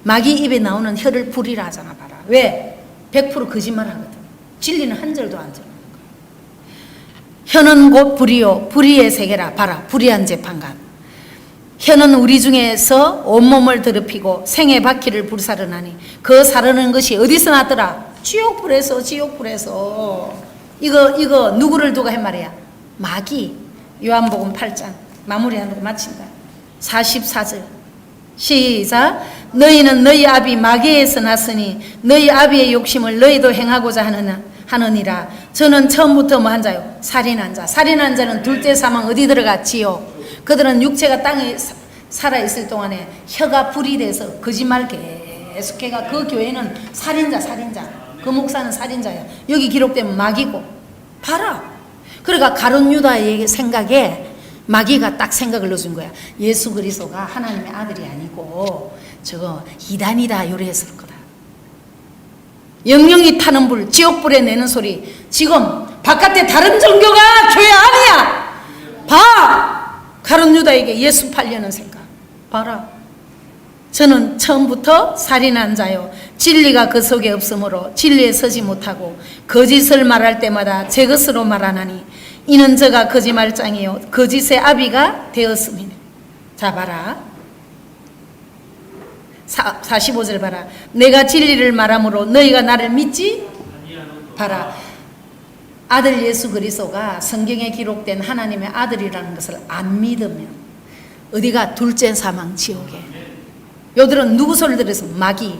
[SPEAKER 1] 마귀 입에 나오는 혀를 불이라 하잖아. 봐라. 왜? 100% 거짓말 하거든. 진리는 한 절도 안 전하는 거야. 혀는 곧 불이요 불의의 세계라. 봐라, 불의한 재판관. 혀는 우리 중에서 온몸을 더럽히고 생의 바퀴를 불사르나니 그 사르는 것이 어디서 났더라? 지옥불에서. 이거 누구를 두고 한 말이야? 마귀. 요한복음 8장 마무리하는 거 마친다. 44절 시작. 너희는 너희 아비 마귀에서 났으니 너희 아비의 욕심을 너희도 행하고자 하느니라. 저는 처음부터 뭐 한 자요? 살인한 자. 살인한 자는 둘째 사망 어디 들어갔지요? 그들은 육체가 땅에 살아있을 동안에 혀가 불이 돼서 거짓말 계속해가 그 교회는 살인자. 그 목사는 살인자야. 여기 기록되면 마귀고. 봐라. 그러니까 가룟 유다의 생각에 마귀가 딱 생각을 넣어준 거야. 예수 그리스도가 하나님의 아들이 아니고 저거 이단이다 요래했을 거다. 영영이 타는 불, 지옥불에 내는 소리. 지금 바깥에 다른 종교가 교회 아니야. 봐. 가룟 유다에게 예수 팔려는 생각. 봐라. 저는 처음부터 살인한 자요 진리가 그 속에 없으므로 진리에 서지 못하고 거짓을 말할 때마다 제 것으로 말하나니 이는 저가 거짓말장이요 거짓의 아비가 되었음이니. 자, 봐라. 45절 봐라. 내가 진리를 말함으로 너희가 나를 믿지? 봐라. 아들 예수 그리스도가 성경에 기록된 하나님의 아들이라는 것을 안 믿으면 어디가? 둘째 사망 지옥에. 요들은 누구 소리를 들어서? 마귀.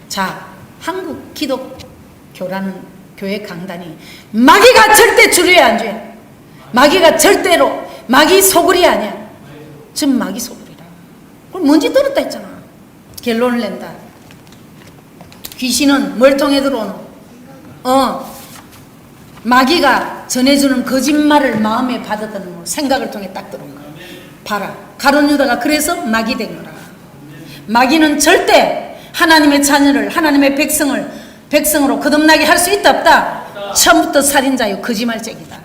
[SPEAKER 1] 자, 한국 기독교라는 교회 강단이 마귀가 절대 주류에 안 줘요. 마귀가 절대로 마귀 소굴이 아니야. 지금 마귀 소굴이라. 그럼 뭔지 들었다 했잖아. 결론을 낸다. 귀신은 뭘 통해 들어오노? 마귀가 전해주는 거짓말을 마음에 받아들이는 생각을 통해 딱 들어온 거야. 봐라. 가룟 유다가 그래서 마귀 된 거라. 마귀는 절대 하나님의 자녀를, 하나님의 백성으로 거듭나게 할 수 있다 없다? 처음부터 살인자요 거짓말쟁이다.